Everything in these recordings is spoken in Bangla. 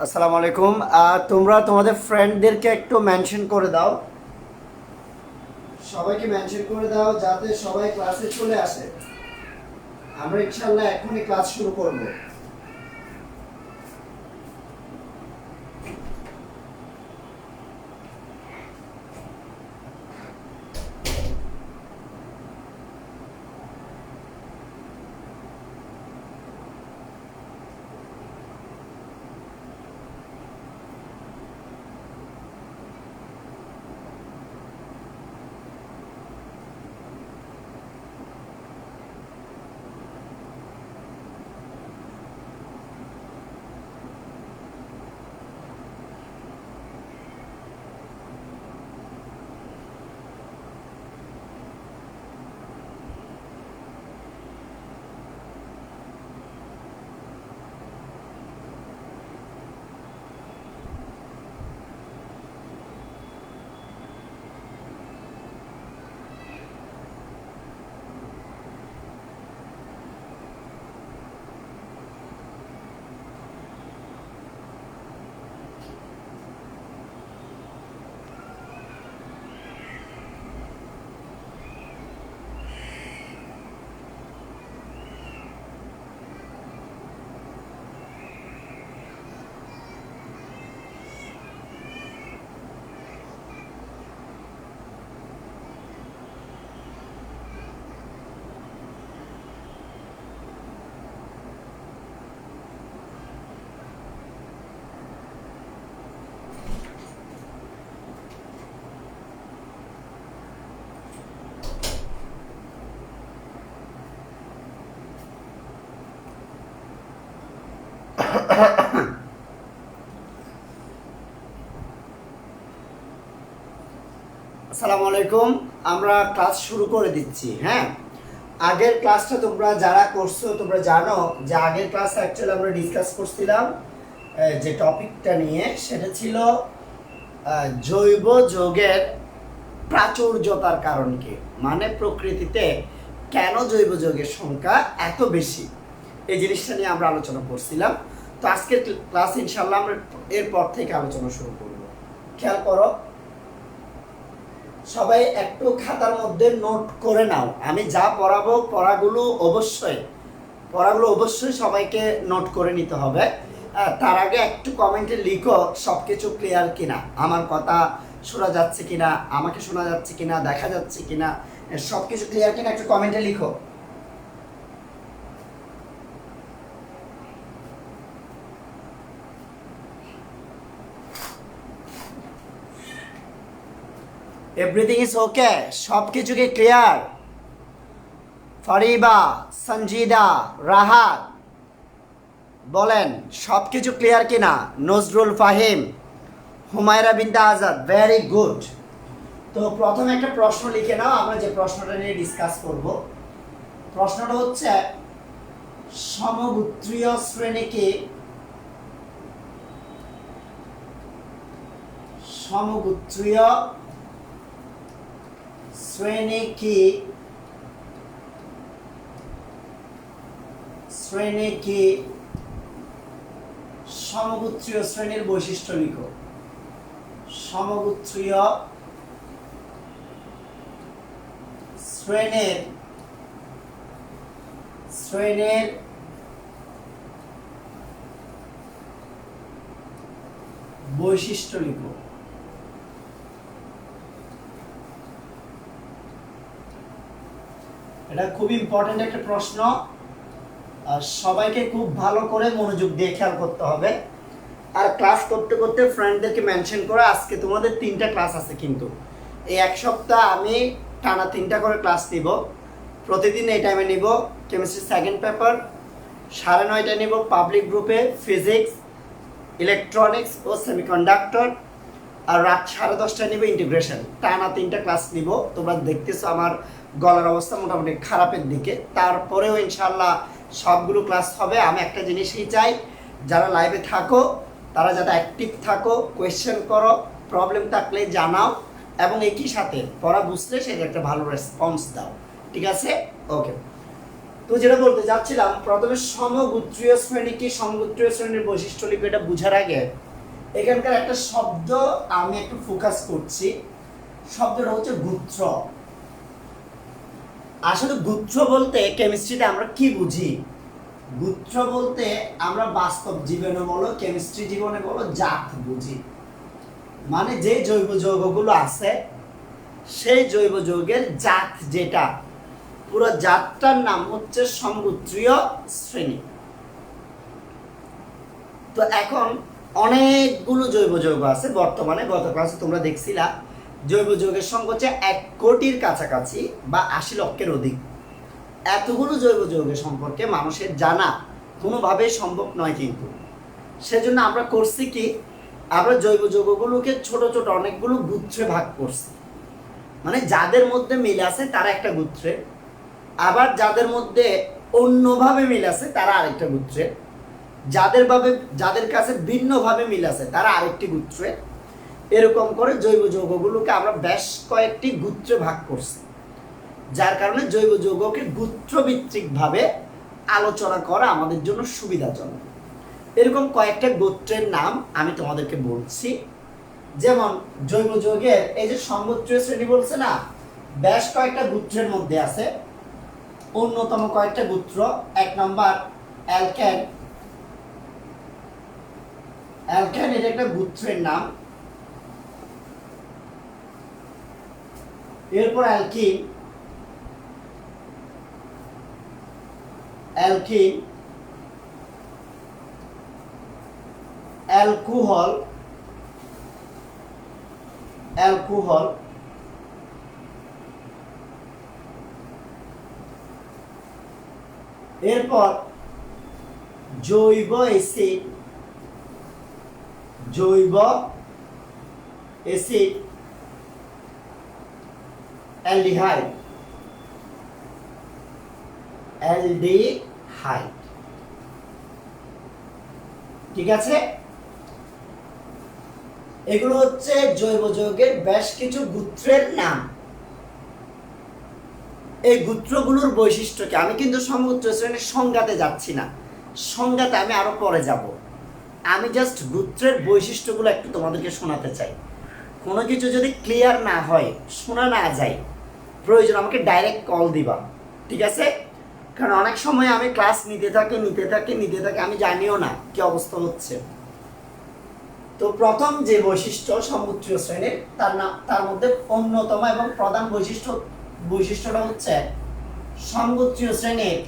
আসসালামু আলাইকুম। তোমরা তোমাদের ফ্রেন্ডদেরকে একটু মেনশন করে দাও, সবাইকে মেনশন করে দাও যাতে সবাই ক্লাসে চলে আসে। আমরা ইনশাআল্লাহ এখনই ক্লাস শুরু করব। আসসালামু আলাইকুম। আমরা ক্লাস শুরু করে দিচ্ছি। হ্যাঁ, আগের ক্লাসটা তোমরা যারা করছো তোমরা জানো যে আগের ক্লাস অ্যাকচুয়ালি আমরা ডিসকাস করছিলাম যে টপিকটা নিয়ে, সেটা ছিল জৈব যৌগের প্রাচুর্যতার কারণ কি, মানে প্রকৃতিতে কেন জৈব যৌগের সংখ্যা এত বেশি, এই জিনিসটা নিয়ে আমরা আলোচনা করছিলাম। তো আজকের ক্লাস ইনশাল্লাহ আমরা এরপর থেকে আলোচনা শুরু করব। খেয়াল করো, সবাই একটু খাতার মধ্যে নোট করে নাও। আমি যা পড়াবো পড়াগুলো অবশ্যই সবাইকে নোট করে নিতে হবে। তার আগে একটু কমেন্টে লিখো সব কিছু ক্লিয়ার কিনা, আমার কথা শোনা যাচ্ছে কিনা, আমাকে শোনা যাচ্ছে কিনা, দেখা যাচ্ছে কিনা, সব কিছু ক্লিয়ার কিনা একটু কমেন্টে লিখো। এভরিথিং ইজ ওকে, সব কিছু কি ক্লিয়ার? ফারিবা, সঞ্জিদা, রাহাত বলেন সব কিছু ক্লিয়ার কিনা? নজরুল ফাহিম, হুমায়রা বিনতে আজাদ, ভেরি গুড। তো প্রথমে একটা প্রশ্ন লিখে নাও, আমরা যে প্রশ্নটা নিয়ে ডিসকাস করব। প্রশ্নটা হচ্ছে সমগোত্রীয় শ্রেণী কি? সমগোত্রীয় শ্রেণী কি? শ্রেণী কি? সমগোত্রীয় শ্রেণীর বৈশিষ্ট্য লিখো। সমগোত্রীয় শ্রেণীর বৈশিষ্ট্য লিখো। এটা খুব ইম্পর্টেন্ট একটা প্রশ্ন, আর সবাইকে খুব ভালো করে মনোযোগ দিয়ে খেয়াল করতে হবে। আর ক্লাস করতে করতে ফ্রেন্ডদেরকে মেনশন করে, আজকে তোমাদের 3টা ক্লাস আছে, কিন্তু এই এক সপ্তাহ আমি টানা 3টা করে ক্লাস নিব। প্রতিদিন এই টাইমে নিব কেমিস্ট্রি সেকেন্ড পেপার, 9:30টায় নিব পাবলিক গ্রুপে ফিজিক্স, ইলেকট্রনিক্স ও সেমিকন্ডাক্টর, আর রাত 10:30টায় নিব ইন্টিগ্রেশন। টানা 3টা ক্লাস নিব। তোমরা দেখতেছো আমার গলার অবস্থা মোটামুটি খারাপের দিকে, তারপরেও ইনশাল্লাহ সবগুলো ক্লাস হবে। আমি একটা জিনিসই চাই, যারা লাইভে থাকো তারা যাতে অ্যাক্টিভ থাকো, কোয়েশ্চেন করো, প্রবলেম থাকলে জানাও, এবং একই সাথে পড়া বুঝলে সেটা একটা ভালো রেসপন্স দাও। ঠিক আছে? ওকে। তো যেটা বলতে যাচ্ছিলাম, প্রথমে সমগোত্রীয় শ্রেণী কি, সমগোত্রীয় শ্রেণীর বৈশিষ্ট্য লিখবে, এটা বোঝার আগে এখানকার একটা শব্দ আমি একটু ফোকাস করছি। শব্দটা হচ্ছে গুত্র। আসলে গুত্র বলতে কেমিস্ট্রিতে আমরা কি বুঝি? গুত্র বলতে আমরা বাস্তব জীবনে বলো, কেমিস্ট্রি জীবনে বলো, জাত বুঝি। মানে যে জৈব যৌগগুলো আছে সেই জৈব যৌগের জাত, যেটা পুরো জাতটার নাম হচ্ছে সমগোত্রীয় শ্রেণী। তো এখন অনেকগুলো জৈব যৌগ আছে বর্তমানে, গত ক্লাসে তোমরা দেখছিলা জৈব যৌগের সংখ্যা হচ্ছে 1 কোটির কাছাকাছি বা 80 লক্ষের অধিক। এতগুলো জৈব যৌগের সম্পর্কে মানুষের জানা কোনোভাবেই সম্ভব নয়, কিন্তু সেজন্য আমরা করছি কি, আমরা জৈব যৌগগুলোকে ছোট ছোট অনেকগুলো গুত্রে ভাগ করছি। মানে যাদের মধ্যে মিল আছে তারা একটা গুত্রে, আবার যাদের মধ্যে অন্যভাবে মিল আছে তারা আরেকটা গুত্রে, যাদের কাছে ভিন্নভাবে মিল আছে তারা আরেকটি গুত্রে। এরকম করে জৈব যৌগগুলোকে আমরা বেশ কয়েকটি গুত্রে ভাগ করছি, যার কারণে জৈব যৌগকে গুত্রভিত্তিকভাবে আলোচনা করা আমাদের জন্য সুবিধাজনক। এরকম কয়েকটা গোত্রের নাম আমি তোমাদেরকে বলছি। যেমন জৈব যৌগের এই যে সমগোত্রীয় শ্রেণী বলছে না, বেশ কয়েকটা গোত্রের মধ্যে আছে। অন্যতম কয়েকটা গোত্র, 1 নম্বর অ্যালকেন। অ্যালকেন এটা একটা গোত্রের নাম। এরপর অ্যালকিন, অ্যালকিন, অ্যালকোহল, অ্যালকোহল, এরপর জৈব অ্যাসিড, জৈব অ্যাসিড, অ্যালডিহাইড, অ্যালডিহাইড। ঠিক আছে, এগুলো হচ্ছে জৈব যৌগের বেশ কিছু গোত্রের নাম। এই গোত্রগুলোর বৈশিষ্ট্য কি, আমি কিন্তু সমগোত্র শ্রেণীর সংজ্ঞাতে যাচ্ছি না, সংজ্ঞাতে আমি আরো পরে যাব। আমি জাস্ট গোত্রের বৈশিষ্ট্যগুলো একটু তোমাদেরকে শোনাতে চাই। কোনো কিছু যদি ক্লিয়ার না হয়, শোনা না যায়, প্রয়োজন আমাকে ডাইরেক্ট কল দিবা, ঠিক আছে? কারণ অনেক সময় আমি ক্লাস নিতে থাকি, আমি জানিও না কি অবস্থা হচ্ছে। তো প্রথম যে বৈশিষ্ট্য সমগোত্রীয় শ্রেণীর, তার মধ্যে অন্যতম এবং প্রধান বৈশিষ্ট্যটা হচ্ছে সমগোত্রীয় শ্রেণীর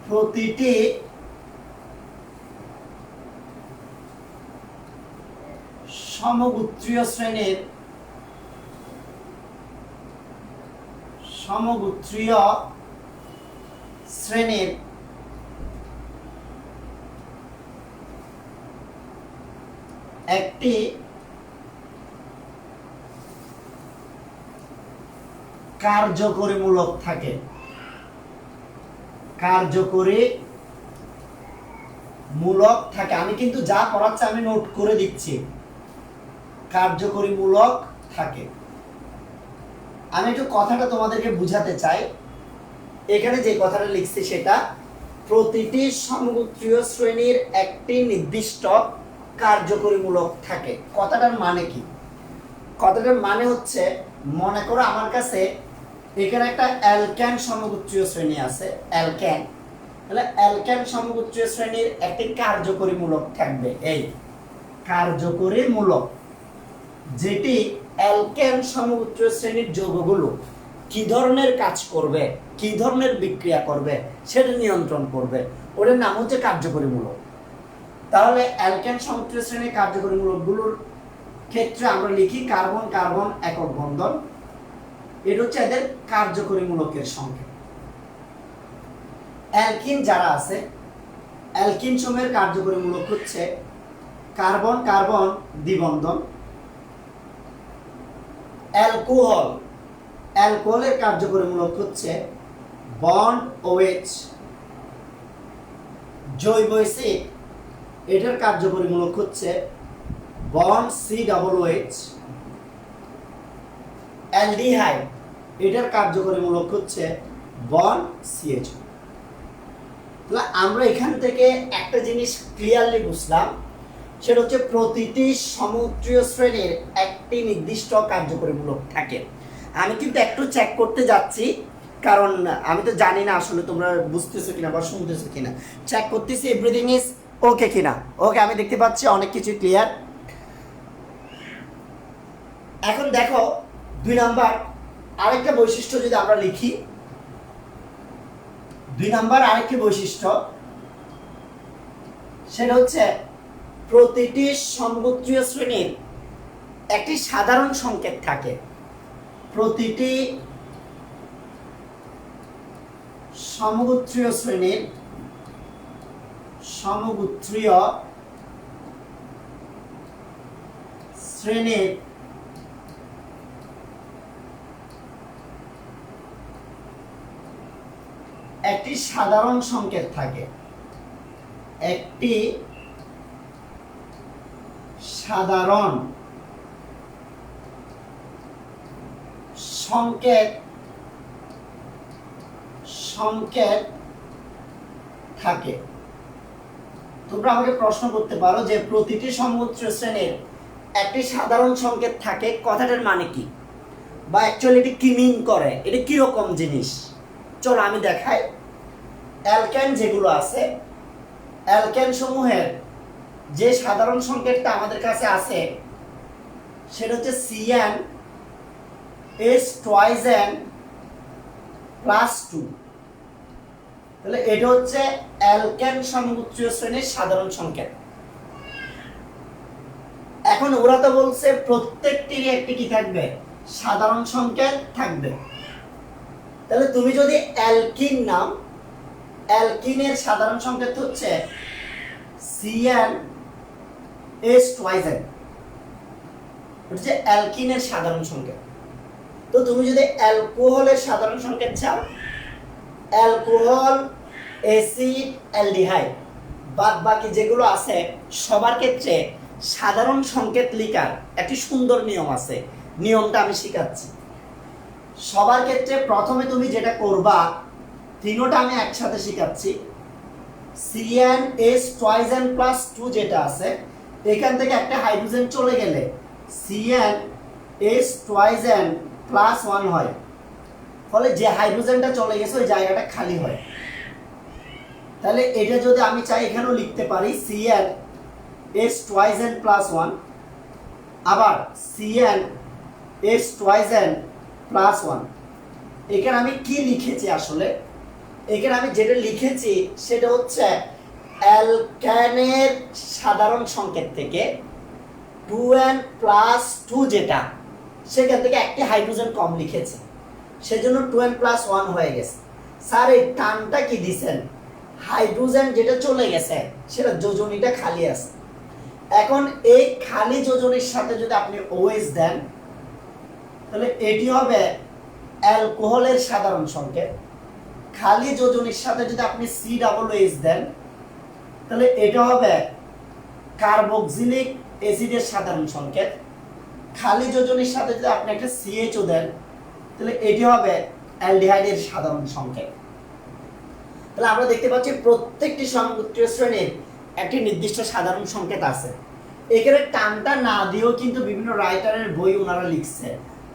প্রতিটি সমগোত্রীয় শ্রেণীর একটি কার্যকরী মূলক থাকে। আমি কিন্তু যা পড়াচ্ছি আমি নোট করে দিচ্ছি। কার্যকরী মূলক থাকে। আমি একটু কথাটা তোমাদেরকে বুঝাতে চাই। এখানে যে কথাটা লিখছি সেটা, প্রতিটি সমগোত্রীয় শ্রেণীর একটি নির্দিষ্ট কার্যকরী মূলক থাকে। কথাটার মানে কি? কথাটার মানে হচ্ছে, মনে করো আমার কাছে এখানে একটা অ্যালকেন সমগোত্রীয় শ্রেণী আছে, অ্যালকেন। তাহলে অ্যালকেন সমগোত্রীয় শ্রেণীর একটি কার্যকরী মূলক থাকবে, এই কার্যকরী মূলক, যেটি অ্যালকেন সমগোত্রীয় শ্রেণীর যৌগগুলো কি ধরনের কাজ করবে, কি ধরনের বিক্রিয়া করবে সেটা নিয়ন্ত্রণ করবে, ওটার নাম হচ্ছে কার্যকরী মূলক। তাহলে অ্যালকেন সমগোত্রীয় শ্রেণীর কার্যকরী মূলকগুলোর ক্ষেত্রে আমরা লিখি কার্বন কার্বন একক বন্ধন, এটা হচ্ছে এদের কার্যকরী মূলকের সংখ্যা। অ্যালকিন যারা আছে, অ্যালকিন সমূহের কার্যকরী মূলক হচ্ছে কার্বন কার্বন দ্বিবন্ধন। অ্যালকোহলের কার্যকরী মূলক হচ্ছে বন্ড OH। জৈব অ্যাসিড, এটার কার্যকরী মূলক হচ্ছে বন্ড COOH। অ্যালডিহাইড, এটার কার্যকরীমূলক হচ্ছে বন্ড CH2। তাহলে আমরা এখান থেকে একটা জিনিস ক্লিয়ারলি বুঝলাম, সেটা হচ্ছে প্রতিটি সমুদ্রীয় শ্রেণীর একটি নির্দিষ্ট কার্যকরীমূলক থাকে। আমি কিন্তু একটু চেক করতে যাচ্ছি, কারণ আমি তো জানি না আসলে তোমরা বুঝতেছো কিনা বা শুনতেছো কিনা। চেক করতেছি এভরিথিং ইজ ওকে কিনা। ওকে, আমি দেখতে পাচ্ছি অনেক কিছু ক্লিয়ার। এখন দেখো 2 নাম্বার আরেকটা বৈশিষ্ট্য যদি আমরা লিখি, 2 নাম্বার আরেকটি বৈশিষ্ট্য, সেটা হচ্ছে প্রতিটি সমগোত্রীয় শ্রেণীর একটি সাধারণ সংকেত থাকে। প্রতিটি সমগোত্রীয় শ্রেণীর একটি সাধারণ সংকেত থাকে। একটি সাধারণ সংকেত থাকে। তোমরা আমাকে প্রশ্ন করতে পারো যে প্রতিটি সমগোত্রীয় শ্রেণীর একটি সাধারণ সংকেত থাকে, কথাটার মানে কি, বা অ্যাকচুয়ালি এটা কি মিন করে, এটা কিরকম জিনিস। চলো আমি দেখাই। অ্যালকেন যেগুলো আছে, অ্যালকেন সমূহের যে সাধারণ সংকেতটা আমাদের কাছে আছে সেটা হচ্ছে CnH2n+2। তাহলে এটা হচ্ছে অ্যালকেন সমগোত্রীয় শ্রেণীর সাধারণ সংকেত। এখন ওরা তো বলছে প্রত্যেকটিরই একটি কি থাকবে, সাধারণ সংকেত থাকবে। তাহলে তুমি যদি অ্যালকিন নাম, অ্যালকিনের সাধারণ সংকেত হচ্ছে CnH2n, হচ্ছে অ্যালকিনের সাধারণ সংকেত। তো তুমি যদি অ্যালকোহলের সাধারণ সংকেত চাও, অ্যালকোহল, অ্যাসিড, অ্যালডিহাইড, বাদ বাকি যেগুলো আছে সবার ক্ষেত্রে সাধারণ সংকেত লিখার একটি সুন্দর নিয়ম আছে। নিয়মটা আমি শিখাচ্ছি। সবার ক্ষেত্রে প্রথমে তুমি যেটা করবা, তিনোটা আমি একসাথে শিখাচ্ছি। CnH2n+2 যেটা আছে, এখান থেকে একটা হাইড্রোজেন চলে গেলে CnH2n+1 হয়, ফলে যে হাইড্রোজেনটা চলে গেছে ওই জায়গাটা খালি হয়। তাহলে এটা যদি আমি চাই এখানেও লিখতে পারি CnH2n+1, আবার CnH2n+1। এখানে আমি কি লিখেছি আসলে, এখানে আমি যেটা লিখেছি সেটা হচ্ছে অ্যালকেনের সাধারণ সংকেত থেকে 2n+2 যেটা, সেখান থেকে একটি হাইড্রোজেন কম লিখেছি, সেজন্য 2n+1 হয়ে গেছে। স্যার এই টানটা কি দিছেন, হাইড্রোজেন যেটা চলে গেছে সেটা যোজনীটা খালি আছে। এখন এই খালি যোজনীর সাথে যদি আপনি OH দেন, তাহলে এটি হবে অ্যালকোহলের সাধারণ সংকেত। খালি যোজনীর সাথে যদি আপনি COOH দেন, তাহলে এটা হবে কার্বক্সিলিক অ্যাসিডের সাধারণ সংকেত। খালি যোজনীর সাথে যদি আপনি একটা CHO দেন, তাহলে এটি হবে অ্যালডিহাইডের সাধারণ সংকেত। তাহলে আমরা দেখতে পাচ্ছি প্রত্যেকটি সমগোত্রীয় শ্রেণীর একটি নির্দিষ্ট সাধারণ সংকেত আছে। এখানে টানটা না দিয়েও কিন্তু বিভিন্ন রাইটারের বই ওনারা লিখছে,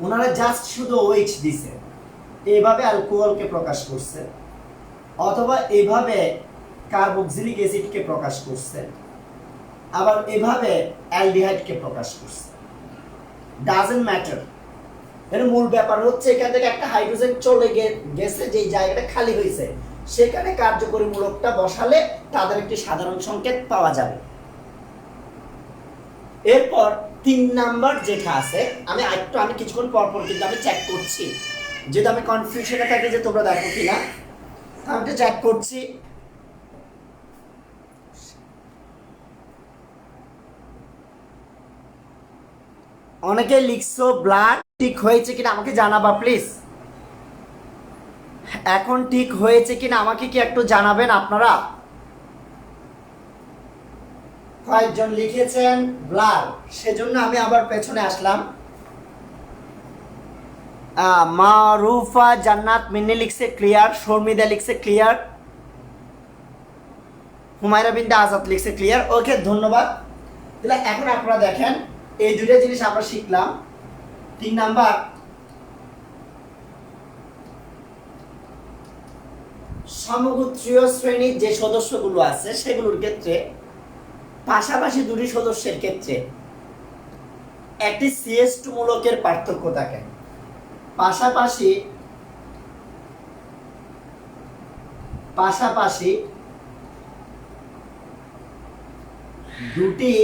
ওনারা জাস্ট শুধু OH দিছে, এইভাবে অ্যালকোহলকে প্রকাশ করছে, অথবা এইভাবে কার্বক্সিলিক অ্যাসিডকে প্রকাশ করছে, আবার এভাবে অ্যালডিহাইডকে প্রকাশ করছে। Doesn't matter. এর মূল ব্যাপার হচ্ছে এখান থেকে একটা হাইড্রোজেন চলে গেছে, যে জায়গাটা খালি হয়েছে সেখানে কার্যকরীমূলকটা বসালে তাদের একটি সাধারণ সংকেত পাওয়া যাবে। এরপর 3 নাম্বার যেটা আছে, আমি কিছুক্ষণ পর পর কিন্তু আমি চেক করছি, যেটা আমি কনফিউশনে থাকি যে তোমরা দেখো কিনা, আমি একটু চেক করছি। অনেকে লিখছো ব্লাড, ঠিক হয়েছে কিনা আমাকে জানাবা প্লিজ। এখন ঠিক হয়েছে কিনা আমাকে কি একটু জানাবেন আপনারা। কয়েকজন লিখেছেন ব্লাড, সেজন্য আমি আবার পেছনে আসলাম। মারুফা জান্নাত মিন্নি লিখছে ক্লিয়ার, শর্মিদা লিখছে ক্লিয়ার, হুমায়রা বিনতে আজাদ লিখছে ক্লিয়ার। ওকে, ধন্যবাদ। তাহলে এখন আপনারা দেখেন এই দুইটা জিনিস আমরা শিখলাম। 3 নাম্বার, সমগোত্রীয় শ্রেণীর যে সদস্যগুলো আছে সেগুলোর ক্ষেত্রে পাশাপাশি দুটি সদস্যের ক্ষেত্রে একটি CH2 মূলকের পার্থক্য থাকে। পাশাপাশি পাশাপাশি দুটি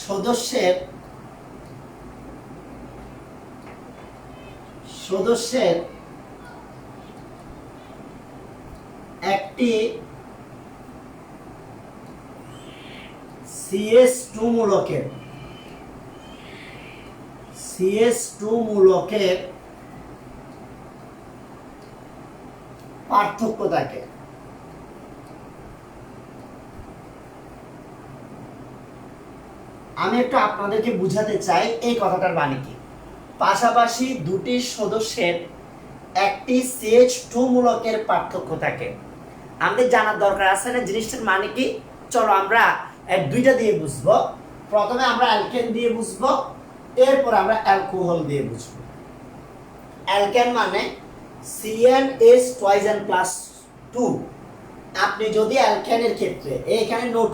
সদস্যের একটি CH2 মূলকের পার্থক্য থাকে। আমি একটু আপনাদেরকে বুঝাতে চাই এই কথাটার মানে কি। পাশাপাশি দুটি সদস্যের একটি CH2 মূলকের পার্থক্য থাকে। আমাদের জানার দরকার আছে না জিনিসটার মানে কি। চলো আমরা দুইটা দিয়ে বুঝবো। প্রথমে আমরা অ্যালকেন দিয়ে বুঝবো, এরপর আমরা অ্যালকোহল দিয়ে বুঝবো। অ্যালকেন মানে CnH2n+2। আপনি যদি অ্যালকেনের ক্ষেত্রে এখানে নোট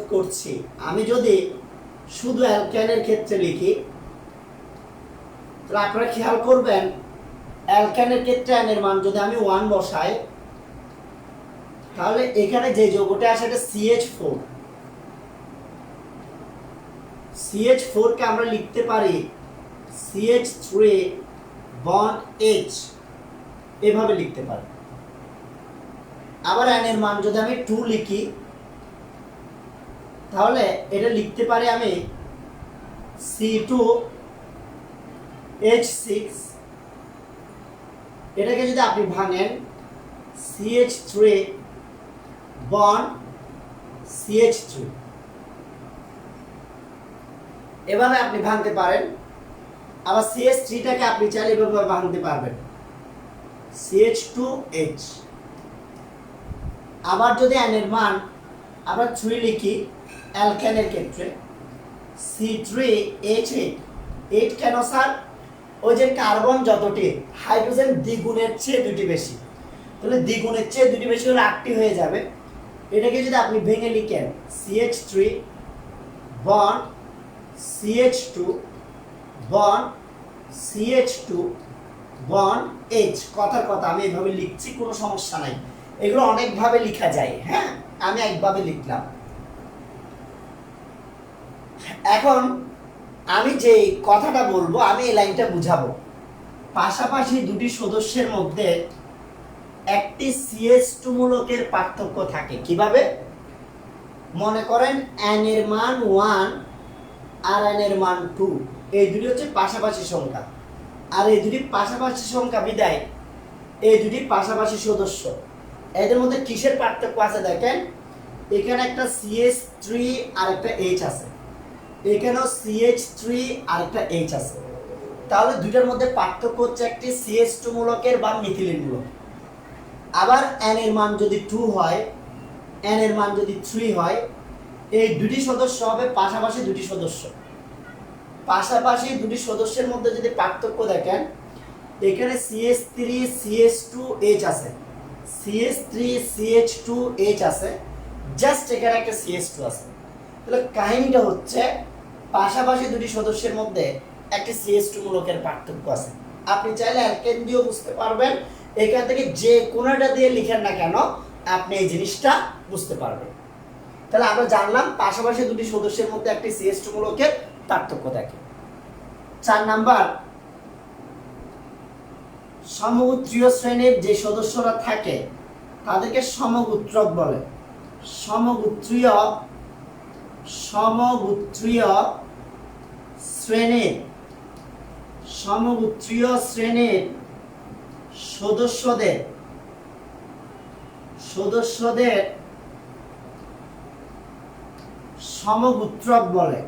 করছি আমি যদি শুধু অ্যালকেনের ক্ষেত্রে লিখি, তাহলে আপনারা খেয়াল করবেন অ্যালকেনের ক্ষেত্রে n এর মান যদি আমি 1 বসাই, তাহলে এখানে যে যৌগটা আসে এটা CH4। CH4 কে আমরা লিখতে পারি CH3 বন্ড H, এভাবে লিখতে পারি। আবার n এর মান যদি আমি 2 লিখি, তাহলে এটা লিখতে পারি আমি C2H6। এটাকে যদি আপনি ভাঙেন CH3 বন্ড CH3, এভাবে আপনি ভাঙতে পারেন। আবার CH3টাকে আপনি চাইলে এভাবে ভাঙতে পারবেন CH2H। আবার যদি n এর মান আমরা 3 লিখি অ্যালকেনের ক্ষেত্রে C3H8। 8 কেন স্যার? ওই যে কার্বন যতটি, হাইড্রোজেন দ্বিগুণের চেয়ে দুটি বেশি, তাহলে দ্বিগুণের চেয়ে দুটি বেশি হলে 8টি হয়ে যাবে। এটাকে যদি আপনি ভেঙে লিখেন CH3 bond CH2 bond CH2 bond H। কথার কথা আমি এইভাবে লিখছি, কোনো সমস্যা নাই। এগুলো অনেকভাবে লেখা যায়, হ্যাঁ, আমি একভাবে লিখলাম। এখন আমি যে কথাটা বলবো, আমি এই লাইনটা বুঝাবো। পাশাপাশি দুটি সদস্যের মধ্যে একটি CH2 মূলকের পার্থক্য থাকে। কিভাবে? মনে করেন n এর মান 1 আর n এর মান 2, এই দুটি হচ্ছে পাশাপাশি সংখ্যা। আর এই দুটি পাশাপাশি সংখ্যা বিদায় এই দুটি পাশাপাশি সদস্য, এদের মধ্যে কিসের পার্থক্য আছে দেখেন। এখানে একটা CH3 আর একটা H আছে, এখানেও CH3 আর একটা H আছে। তাহলে দুইটার মধ্যে পার্থক্য হচ্ছে একটি CH2 মূলকের বা মিথিলিন মূলক। আবার n এর মান যদি 2 হয়, n এর মান যদি 3 হয়, এই দুটি সদস্য হবে পাশাপাশি দুটি সদস্য। পাশাপাশি দুটি সদস্যের মধ্যে যদি পার্থক্য দেখেন, এখানে CH3 CH2H আছে, CH3 CH2H আছে, জাস্ট এখানে একটা CH2 আছে। তাহলে কাহিনীটা হচ্ছে পাশাপাশি দুটি সদস্যের মধ্যে একটি CH2 মূলকের পার্থক্য আছে। আপনি চাইলে অ্যালকেন দিয়েও বুঝতে পারবেন, এখান থেকে যে কোনোটা দিয়ে লিখেন না কেন আপনি এই জিনিসটা বুঝতে পারবেন। তাহলে আমরা জানলাম পাশাপাশি দুটি সদস্যের মধ্যে একটি CH2 মূলকের পার্থক্য থাকে। 4 নাম্বার, সমগোত্রীয় শ্রেণীর যে সদস্যরা থাকে তাদেরকে সমগোত্রক বলে। সমগোত্রীয় শ্রেণীর সদস্যদের সমগোত্রক বলে।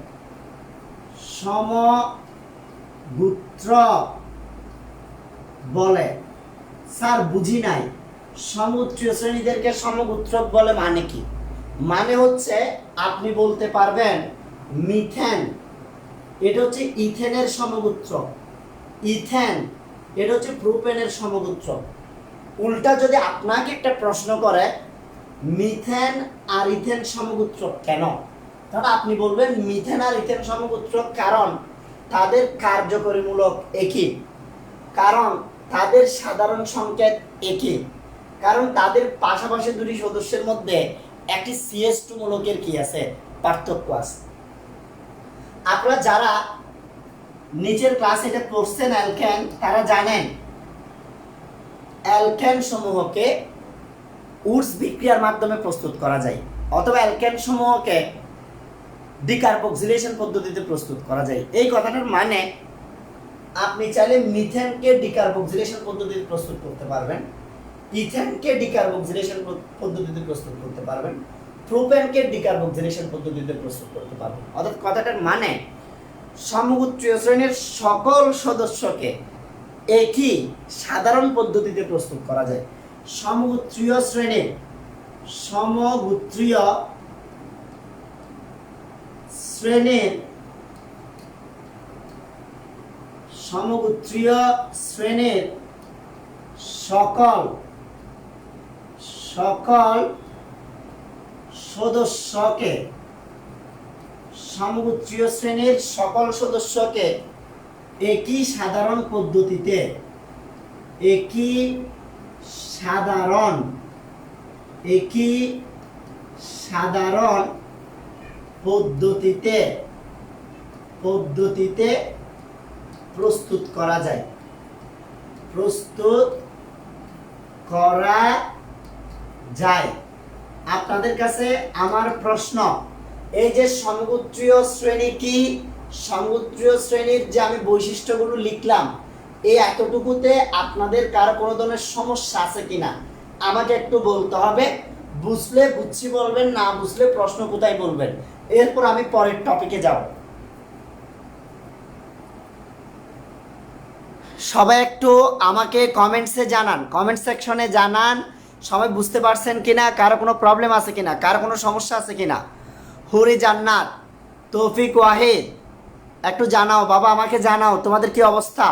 সমগোত্র বলে। স্যার বুঝি নাই, সমগোত্রীয় শ্রেণীদেরকে সমগোত্রক বলে মানে কি? মানে হচ্ছে আপনি বলতে পারবেন মিথেন এটা হচ্ছে ইথেনের সমগোত্র, ইথেন এটা হচ্ছে প্রোপেনের সমগোত্র। উল্টা যদি আপনাকে একটা প্রশ্ন করে মিথেন আর ইথেন সমগোত্র কেন, তাহলে আপনি বলবেন মিথেন আর ইথেন সমগোত্র কারণ তাদের কার্যকরীমূলক একই, কারণ তাদের সাধারণ সংকেত একই, কারণ তাদের পাশাপাশি দুটি সদস্যের মধ্যে একটি CH2 মূলকের কি আছে, পার্থক্য আছে। আপনারা যারা নিচের ক্লাসে এটা পড়ছেন অ্যালকেন, তারা জানেন অ্যালকেন সমূহকে উডস বিক্রিয়ার মাধ্যমে প্রস্তুত করা যায়, অথবা অ্যালকেন সমূহকে ডিকার্বক্সিলেশন পদ্ধতিতে প্রস্তুত করা যায়। এই কথাটার মানে আপনি চাইলে মিথেনকে ডিকার্বক্সিলেশন পদ্ধতিতে প্রস্তুত করতে পারবেন, ইথেনকে ডিকার্বক্সিলেশন পদ্ধতিতে প্রস্তুত করতে পারবেন, প্রোপেনকে ডিকার্বক্সিলেশন পদ্ধতিতে প্রস্তুত করতে পারবেন। অর্থাৎ কথাটার মানে সমগোত্রীয় শ্রেণীর সকল সদস্যকে একই সাধারণ পদ্ধতিতে প্রস্তুত করা যায়। সমগোত্রীয় শ্রেণীর সমগোত্রীয় শ্রেণীর সমগোত্রীয় শ্রেণীর সকল সদস্যকে, সমগোত্রীয় শ্রেণীর সকল সদস্যকে একই সাধারণ পদ্ধতিতে, একই সাধারণ পদ্ধতিতে প্রস্তুত করা যায়, আপনাদের কাছে আমার প্রশ্ন, এই যে সমগোত্রীয় শ্রেণী কি, সমগোত্রীয় শ্রেণীর যে আমি বৈশিষ্ট্যগুলো লিখলাম, এই এতটুকুতে আপনাদের কার কোনো ধরনের সমস্যা আছে কিনা আমাকে একটু বলতে হবে। বুঝলে বুঝছি বলবেন, না বুঝলে প্রশ্ন কোথায় বলবেন, এরপর আমি পরের টপিকে যাব। সবাই একটু আমাকে কমেন্টসে জানান, কমেন্ট সেকশনে জানান সবাই বুঝতে পারছেন কিনা, কারো কোনো প্রবলেম আছে কিনা, কারো কোনো সমস্যা আছে কিনা। হুরি জান্নাত, তৌফিক ওয়াহিদ, একটু জানাও বাবা, আমাকে জানাও তোমাদের কি অবস্থা।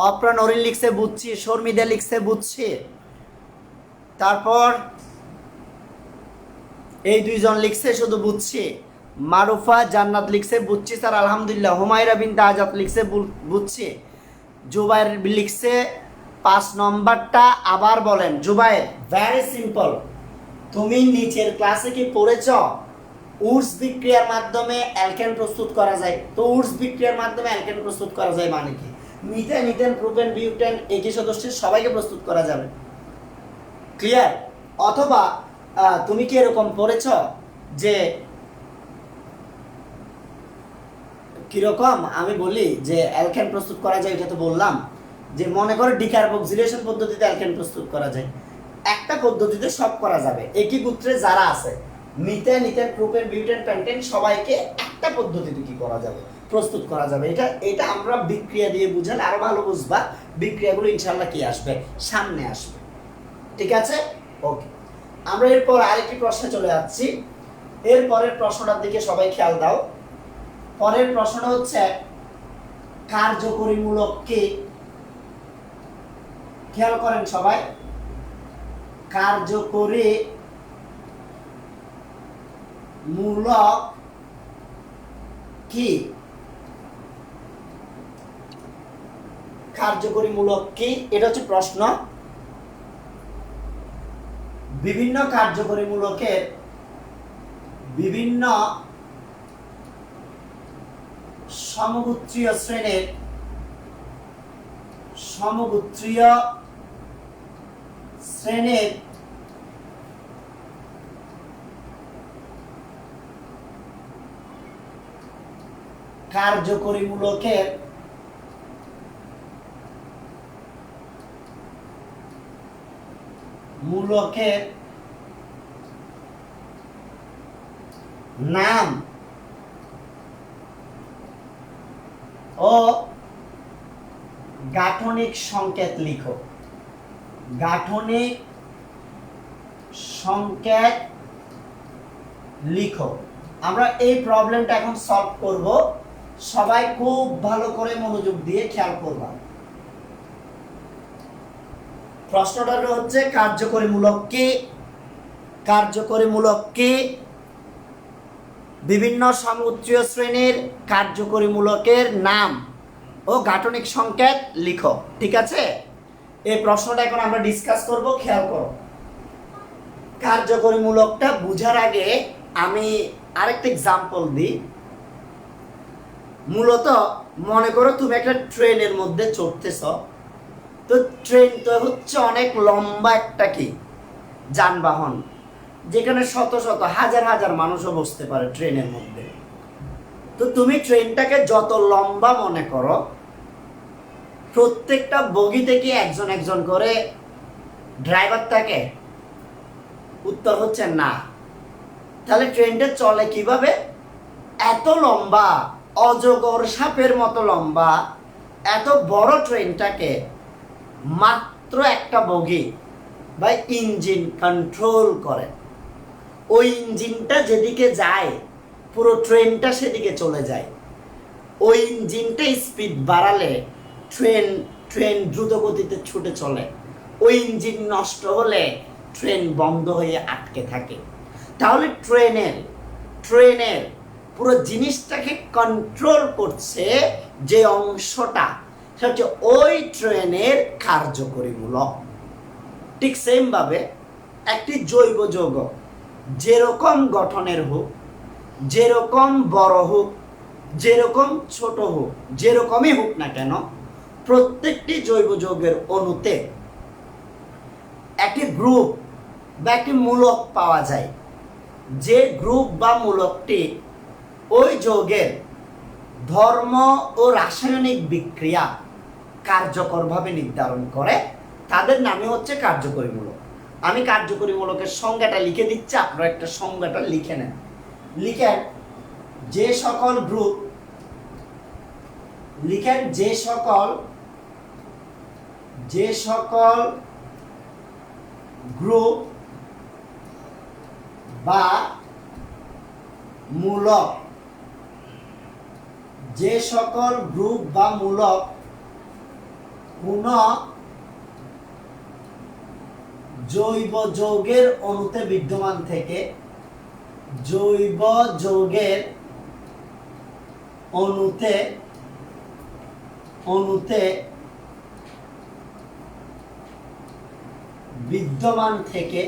অপ্রাণ নরিন লিখছে বুঝছি, শর্মিদা লিখছে বুঝছি, তারপর এই দুইজন লিখছে শুধু বুঝছি, মারুফা জান্নাত লিখছে বুঝছি স্যার আলহামদুলিল্লাহ, হুমায়রা বিনতে আজাদ লিখছে বুঝছি, জুবাইর লিখছে 5 নম্বরটা আবার বলেন। জুবাইর, ভেরি সিম্পল, তুমি নিচের ক্লাসে কি পড়েছ উডস বিক্রিয়ার মাধ্যমে অ্যালকেন প্রস্তুত করা যায়? তো উডস বিক্রিয়ার মাধ্যমে অ্যালকেন প্রস্তুত করা যায় মানে কি? মিথেন, ইথেন, প্রোপেন, বিউটেন একই সদস্যের সবাইকে প্রস্তুত করা যাবে। ক্লিয়ার? অথবা তুমি কি এরকম পড়েছ যে কিরকম, আমি বলি যে অ্যালকেন প্রস্তুত করা যায়, এটা তো বললাম যে মনে করো ডিকার্বক্সিলেশন পদ্ধতিতে অ্যালকেন প্রস্তুত করা যায়। একটা পদ্ধতিতে সব করা যাবে, একই গোত্রে যারা আছে methane, ethane, propane, butane, pentane সবাইকে একটা পদ্ধতিতে কি করা যাবে, প্রস্তুত করা যাবে। এটা আমরা বিক্রিয়া দিয়ে বুঝালে আরো ভালো বুঝবা, বিক্রিয়াগুলো ইনশাআল্লাহ কি আসবে, সামনে আসবে। ঠিক আছে, ওকে। আমরা এরপর আরেকটি প্রশ্নে চলে যাচ্ছি। এর পরের প্রশ্নটার দিকে সবাই খেয়াল দাও। পরের প্রশ্নটা হচ্ছে কার্যকরীমূলক কি? খেয়াল করেন সবাই, কার্যকরীমূলক কি? কার্যকরীমূলক কি, এটা হচ্ছে প্রশ্ন। বিভিন্ন কার্যকরীমূলকের বিভিন্ন সমগোত্রীয় শ্রেণীর কার্যকরীমূলকের নাম ও গাঠনিক সংকেত লিখো। গাঠনিক সংকেত লিখো। আমরা এই প্রবলেমটা এখন সলভ করব। সবাই খুব ভালো করে মনোযোগ দিয়ে খেয়াল করবা। প্রশ্নটা হচ্ছে কার্যকরীমূলক কি? কার্যকরীমূলক কি? বিভিন্ন সমুচ্চয় শ্রেণীর কার্যকরীমূলকের নাম ও গাঠনিক সংকেত লিখো। ঠিক আছে, এই প্রশ্নটা এখন আমরা ডিসকাস করব। খেয়াল করো, কার্যকরীমূলকটা বোঝার আগে আমি আরেকটা এক্সাম্পল দিই। মূলত মনে করো তুমি একটা ট্রেনের মধ্যে চড়তেছ। তো ট্রেন তো হচ্ছে অনেক লম্বা একটা কি যানবাহন, যেখানে শত শত হাজার হাজার মানুষও বসতে পারে ট্রেনের মধ্যে। তো তুমি ট্রেনটাকে যত লম্বা মনে করো, প্রত্যেকটা বগিতে কি একজন একজন করে ড্রাইভার থাকে? উত্তর হচ্ছে না। তাহলে ট্রেনটা চলে কিভাবে? এত লম্বা, অজগর সাপের মতো লম্বা এত বড় ট্রেনটাকে মাত্র একটা বগি বা ইঞ্জিন কন্ট্রোল করে। ওই ইঞ্জিনটা যেদিকে যায় পুরো ট্রেনটা সেদিকে চলে যায়। ওই ইঞ্জিনটা স্পিড বাড়ালে ট্রেন দ্রুত গতিতে ছুটে চলে। ওই ইঞ্জিন নষ্ট হলে ট্রেন বন্ধ হয়ে আটকে থাকে। তাহলে ট্রেনের পুরো জিনিসটাকে কন্ট্রোল করছে যে অংশটা, সেটা হচ্ছে ওই ট্রেনের কার্যকরীমূলক। ঠিক সেম ভাবে একটি জৈব যৌগ যেরকম গঠনের হোক, যেরকম বড় হোক, যেরকম ছোট হোক, যেরকমই হোক না কেন, প্রত্যেকটি জৈব যৌগের অণুতে একটি গ্রুপ বা একটি মূলক পাওয়া যায়। যে গ্রুপ বা মূলকটি ওই যৌগের ধর্ম ও রাসায়নিক বিক্রিয়া কার্যকরভাবে নির্ধারণ করে, তাদের নামই হচ্ছে কার্যকরীমূলক। আমি কার্যকরীমূলকের সংজ্ঞাটা লিখে দিচ্ছি, আপনারা একটা সংজ্ঞাটা লিখে নেন। লিখেন যে সকল গ্রুপ, লিখেন যে সকল গ্রুপ বা মূলক, যে সকল গ্রুপ বা মূলক কোন জৈব যৌগের অণুতে বিদ্যমান থেকে, জৈব যৌগের অণুতে বিদ্যমান থেকে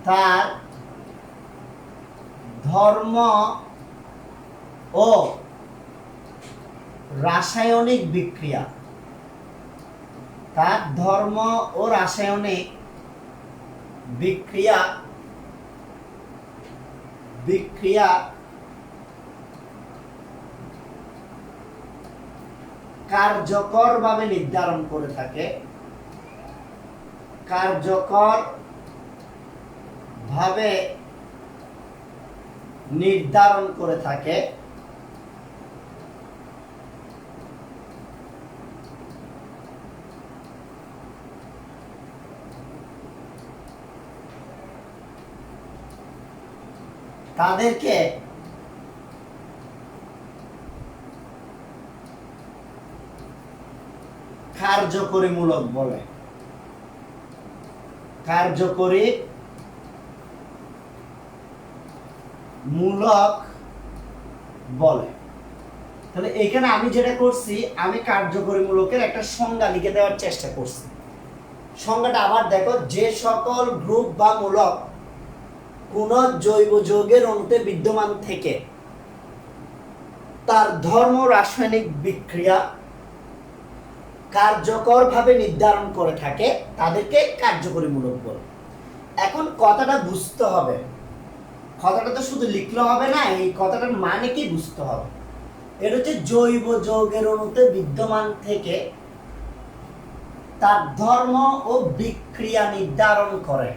তার ধর্ম ও রাসায়নিক বিক্রিয়া, তার ধর্ম ও রাসায়নিক বিক্রিয়া কার্যকরভাবে নির্ধারণ করে থাকে, কার্যকরভাবে নির্ধারণ করে থাকে তাদেরকে কার্যকরীমূলক বলে। কার্যকরী মূলক বলে। তাহলে এখানে আমি যেটা করছি, আমি কার্যকরীমূলকের একটা সংজ্ঞা লিখে দেওয়ার চেষ্টা করছি। সংজ্ঞাটা আবার দেখো, যে সকল গ্রুপ বা মূলক কোন জৈব যৌগের অণুতে বিদ্যমান থেকে তার ধর্ম রাসায়নিক বিক্রিয়া কার্যকরভাবে নির্ধারণ করে থাকে, তাদেরকে কার্যকরীমূলক বলে। এখন কথাটা বুঝতে হবে, কথাটা তো শুধু লিখলে হবে না, এই কথাটার মানে কি বুঝতে হবে। এটা হচ্ছে জৈব যৌগের অণুতে বিদ্যমান থেকে তার ধর্ম ও বিক্রিয়া নির্ধারণ করে।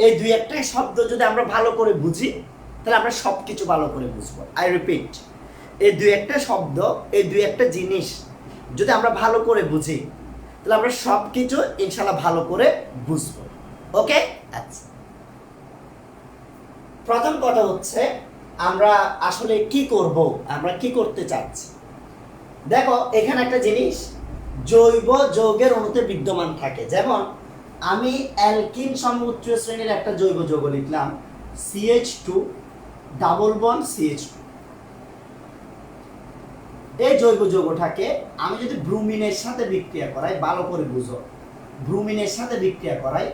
এই দুই একটা শব্দ যদি আমরা ভালো করে বুঝি তাহলে আমরা সব কিছু ভালো করে বুঝবো। আই রিপিট, এই দুই একটা শব্দ, এই দুই একটা জিনিস যদি আমরা ভালো করে বুঝি তাহলে আমরা সব কিছু ইনশাল্লাহ ভালো করে বুঝবো। ওকে, আচ্ছা, প্রথম কথা হচ্ছে আমরা আসলে কি করব, আমরা কি করতে চাচ্ছি। দেখো এখানে একটা জিনিস, জৈব যৌগের অণুতে বিদ্যমান থাকে। যেমন আমি অ্যালকিন সমুচ্চ শ্রেণীর একটা জৈব যৌগ লিখলাম CH2 ডাবল বন্ড CH2। এই জৈব যৌগটাকে আমি যদি ব্রুমিনের সাথে বিক্রিয়া করাই, ভালো করে বুঝো, ব্রুমিনের সাথে বিক্রিয়া করাই,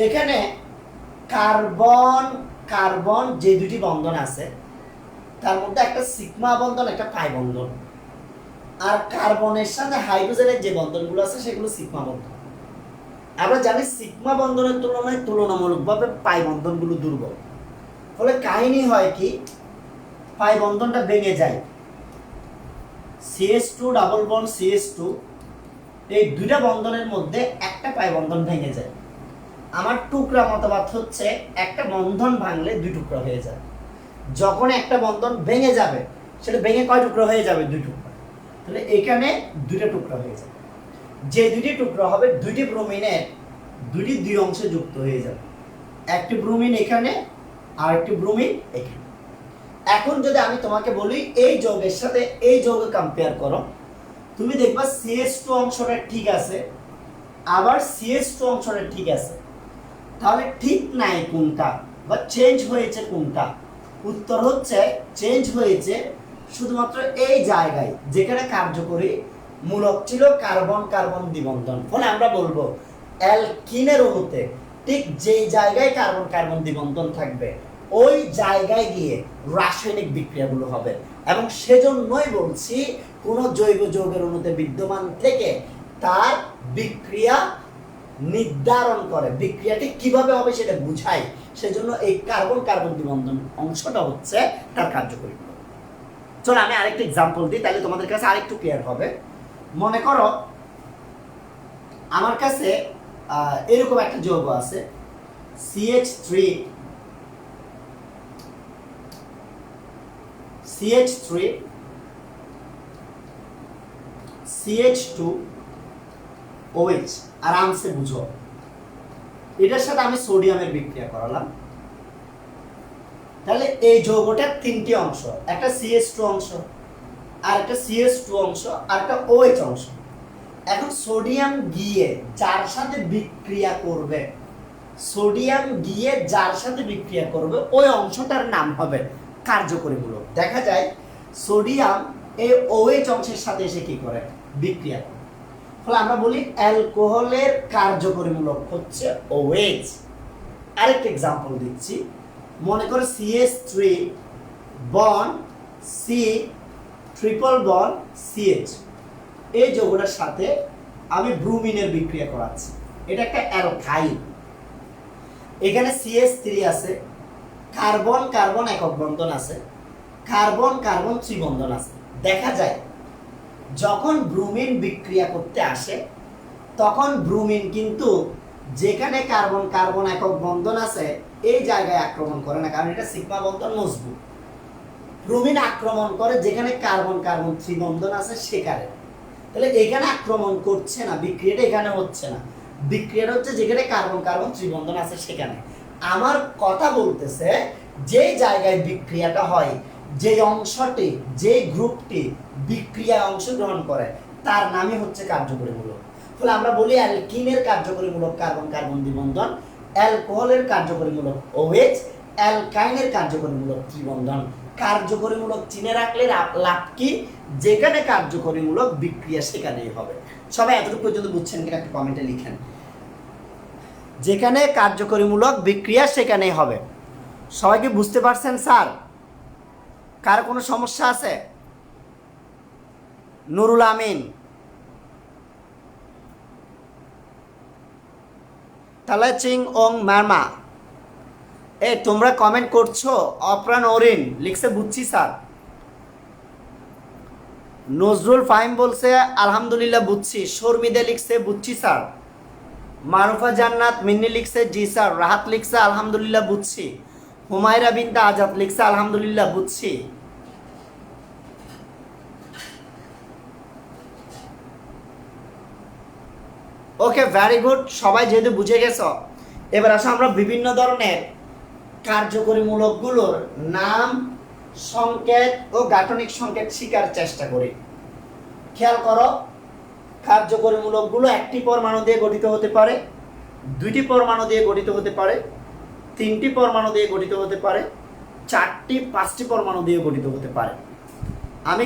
এখানে কার্বন কার্বন যে দুটি বন্ধন আছে তার মধ্যে একটা সিগমা বন্ধন, একটা পাই বন্ধন, আর কার্বনের সাথে হাইড্রোজেনের যে বন্ধনগুলো আছে সেগুলো সিগমা বন্ধন। আমরা জানি সিগমা বন্ধনের তুলনায় তুলনামূলকভাবে পাই বন্ধনগুলো দুর্বল। ফলে কাহিনী হয় কি, পাই বন্ধনটা ভেঙে যায়, CH2 ডাবল বন্ড CH2, এই দুইটা বন্ধনের মধ্যে একটা পাই বন্ধন ভেঙে যায়। আমার টুকরা মতবাদ হচ্ছে একটা বন্ধন ভাঙলে দুই টুকরা হয়ে যায়। যখন একটা বন্ধন ভেঙে যাবে সেটা ভেঙে কয় টুকরা হয়ে যাবে? দুই টুকরা। তাহলে এখানে দুইটা টুকরা হয়ে যাবে। যে দুইটি টুকরা হবে দুইটি ব্রোমিনের দুইটি দুই অংশে যুক্ত হয়ে যাবে, একটি ব্রোমিন এখানে আর একটি ব্রোমিন এখানে। এখন যদি আমি তোমাকে বলি এই যৌগের সাথে এই যৌগ কম্পেয়ার করো, তুমি দেখবা CH2 অংশটা ঠিক আছে, আবার CH2 অংশটা ঠিক আছে। তাহলে ঠিক নাই কোনটা বা চেঞ্জ হয়েছে কোনটা? উত্তর হচ্ছে চেঞ্জ হয়েছে শুধুমাত্র এই জায়গায় যেখানে কার্যকরী মূলক ছিল কার্বন কার্বন দ্বিবন্ধন। ফলে আমরা বলবো অ্যালকিনের অণুতে ঠিক যেই জায়গায় কার্বন কার্বন দ্বিবন্ধন থাকবে ওই জায়গায় গিয়ে রাসায়নিক বিক্রিয়াগুলো হবে। এবং সেজন্যই বলছি কোনো জৈব যৌগের অণুতে বিদ্যমান থেকে তার বিক্রিয়া নির্ধারণ করে, বিক্রিয়াটি কিভাবে হবে সেটা বুঝায়। সেজন্য এই কার্বন কার্বন দ্বিবন্ধন অংশটা হচ্ছে তার কার্যকরী। চলো আমি আরেকটা এক্সাম্পল দিই, তাহলে তোমাদের কাছে আরেকটু ক্লিয়ার হবে। মনে করো আমার কাছে এরকম একটা যৌগ আছে CH3 CH2 OH। আরামসে বুঝো, এটার সাথে আমি সোডিয়ামের বিক্রিয়া করালাম, তাহলে এই যৌগটার তিনটি অংশ, একটা CH2 অংশ, আর একটা CH2 অংশ, আর একটা OH অংশ। এখন সোডিয়াম গিয়ে যার সাথে বিক্রিয়া করবে, সোডিয়াম গিয়ে যার সাথে বিক্রিয়া করবে ওই অংশটার নাম হবে কার্যকরী মূলক। দেখা যায় সোডিয়াম এই OH অংশের সাথে এসে কি করে? বিক্রিয়া করে। ফলে আমরা বলি অ্যালকোহলের কার্যকরী মূলক হচ্ছে OH। আরেকটা এক্সাম্পল দিচ্ছি, মনে করো CH3 bond C triple bond CH, এই যৌগটার সাথে আমি ব্রুমিনের বিক্রিয়া করাচ্ছি, এটা একটা অ্যালকাইল। এখানে CH3 আছে, কার্বন কার্বন একক বন্ধন আছে, কার্বন কার্বন ত্রিবন্ধন আছে। দেখা যায় যখন ব্রুমিন বিক্রিয়া করতে আসে তখন ব্রুমিন কিন্তু যেখানে কার্বন কার্বন একক বন্ধন আছে এই জায়গায় আক্রমণ করে না, কারণ এটা সিগমা বন্ধন মজবুত। ব্রুমিন আক্রমণ করে যেখানে কার্বন কার্বন ত্রিবন্ধন আছে সেখানে। তাহলে এখানে আক্রমণ করছে না, বিক্রিয়াটা এখানে হচ্ছে না, বিক্রিয়াটা হচ্ছে যেখানে কার্বন কার্বন ত্রিবন্ধন আছে সেখানে। আমার কথা বলতেছে যে জায়গায় বিক্রিয়াটা হয়, যে অংশটি যে গ্রুপটি বিক্রিয়ায় অংশগ্রহণ করে তার নামই হচ্ছে কার্যকরী মূলক। ফলে আমরা বলি অ্যালকিনের কার্যকরী মূলক কার্বন কার্বন দ্বিবন্ধন, অ্যালকোহলের কার্যকরী মূলক OH, অ্যালকাইনের কার্যকরী মূলক ত্রিবন্ধন। কার্যকরী মূলক চিনে রাখলে লাভ কি? যেখানে কার্যকরী মূলক বিক্রিয়া সেখানেই হবে। সবাই এতটুকু পর্যন্ত বুঝছেন কিনা একটা কমেন্টে লিখেন। যেখানে কার্যকরীমূলক বিক্রিয়া সেখানেই হবে। সবাই কি বুঝতে পারছেন স্যার? কার কোনো সমস্যা আছে? নুরুল আমিন, তাহলে চিং ওং মারমা, এ তোমরা কমেন্ট করছো? অপ্রাণ ওরিন লিখছে বুঝছি স্যার। নজরুল ফাহিম বলছে আলহামদুলিল্লাহ বুঝছি। শর্মিদা লিখছে বুঝছি স্যার। মারুফা জান্নাত মিন্নি লিখছে জি স্যার। রাহাত লিখছে আলহামদুলিল্লাহ বুঝছি। হুমায়রা বিনতে আজাদ লিখছে আলহামদুলিল্লাহ বুঝছি। ওকে, ভেরি গুড। সবাই যেহেতু বুঝে গেছ, এবার আসো আমরা বিভিন্ন ধরনের কার্যকরীমূলকগুলোর নাম, সংকেত ও গাঠনিক সংকেত শেখার চেষ্টা করি। খেয়াল করো, কার্যকরীমূলকগুলো একটি পরমাণু দিয়ে গঠিত হতে পারে, দুইটি পরমাণু দিয়ে গঠিত হতে পারে, তিনটি পরমাণু দিয়ে গঠিত হতে পারে, চারটি পাঁচটি পরমাণু দিয়ে গঠিত হতে পারে। আমি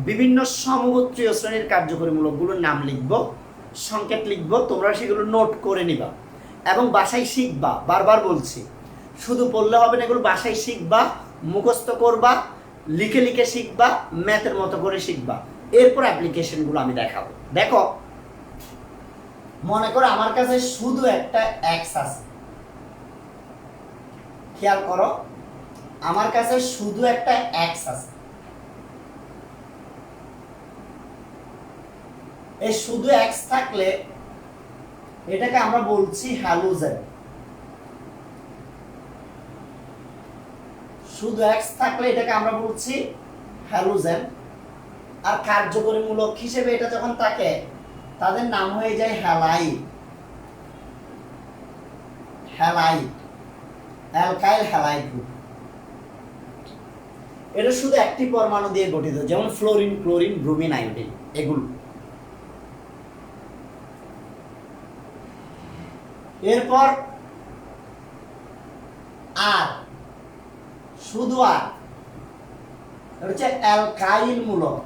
বিভিন্ন সমগোত্রীয় শ্রেণীর কার্যকরীমূলকগুলোর নাম লিখব, সংকেত লিখব, তোমরা সেগুলো নোট করে নিবা এবং বাসায় শিখবা। বারবার বলছি, শুধু পড়লে হবে না, এগুলো বাসায় শিখবা, মুখস্থ করবা, লিখে লিখে শিখবা, ম্যাথের মতো করে শিখবা। এরপর অ্যাপ্লিকেশনগুলো আমি দেখাবো। দেখো, মনে করো আমার কাছে শুধু একটা এক্স আছে। খেয়াল করো, আমার কাছে শুধু একটা এক্স আছে। এই শুধু এক্স থাকলে এটাকে আমরা বলছি হ্যালোজেন। শুধু এক্স থাকলে এটাকে আমরা বলছি হ্যালোজেন। আর কার্যকরীমূলক হিসেবে এটা যখন থাকে, তাদের নাম হয়ে যায় halide. Halide, alkyl halide group. এটা শুধু একটি পরমাণু দিয়ে গঠিত, যেমন ফ্লোরিন, ক্লোরিন, ব্রোমিন, আয়োডিন, এগুলো। এরপর আর, শুধু আর, এটা হচ্ছে অ্যালকাইল মূলক।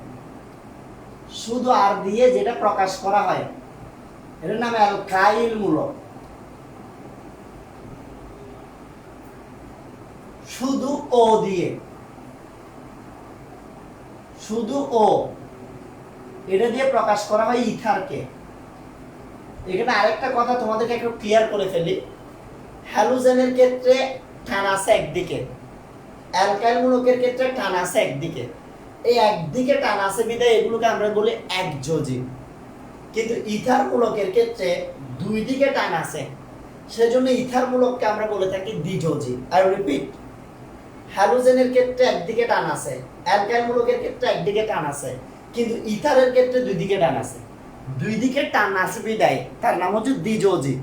শুধু আর দিয়ে যেটা প্রকাশ করা হয়, এটার নাম অ্যালকাইল মূলক। শুধু ও দিয়ে, শুধু ও, এটা দিয়ে প্রকাশ করা হয় ইথারকে। এখানে আরেকটা কথা তোমাদেরকে একটু ক্লিয়ার করে ফেলি। হ্যালোজেনের ক্ষেত্রে টান আছে একদিকে, অ্যালকাইল মূলকের ক্ষেত্রে টান আছে একদিকে। এই একদিকে টান আছে বিধায় এগুলোকে আমরা বলি একযোজী। কিন্তু ইথার মূলকের ক্ষেত্রে দুই দিকে টান আছে, সেজন্য ইথার মূলককে আমরা বলে থাকি দ্বিযোজী। আই রিপিট, হ্যালোজেনের ক্ষেত্রে একদিকে টান আছে, অ্যালকাইল মূলকের ক্ষেত্রে একদিকে টান আছে, কিন্তু ইথারের ক্ষেত্রে দুই দিকে টান আছে। দুই দিকে টান আছে বিধায় তার নাম হচ্ছে দ্বিযোজী।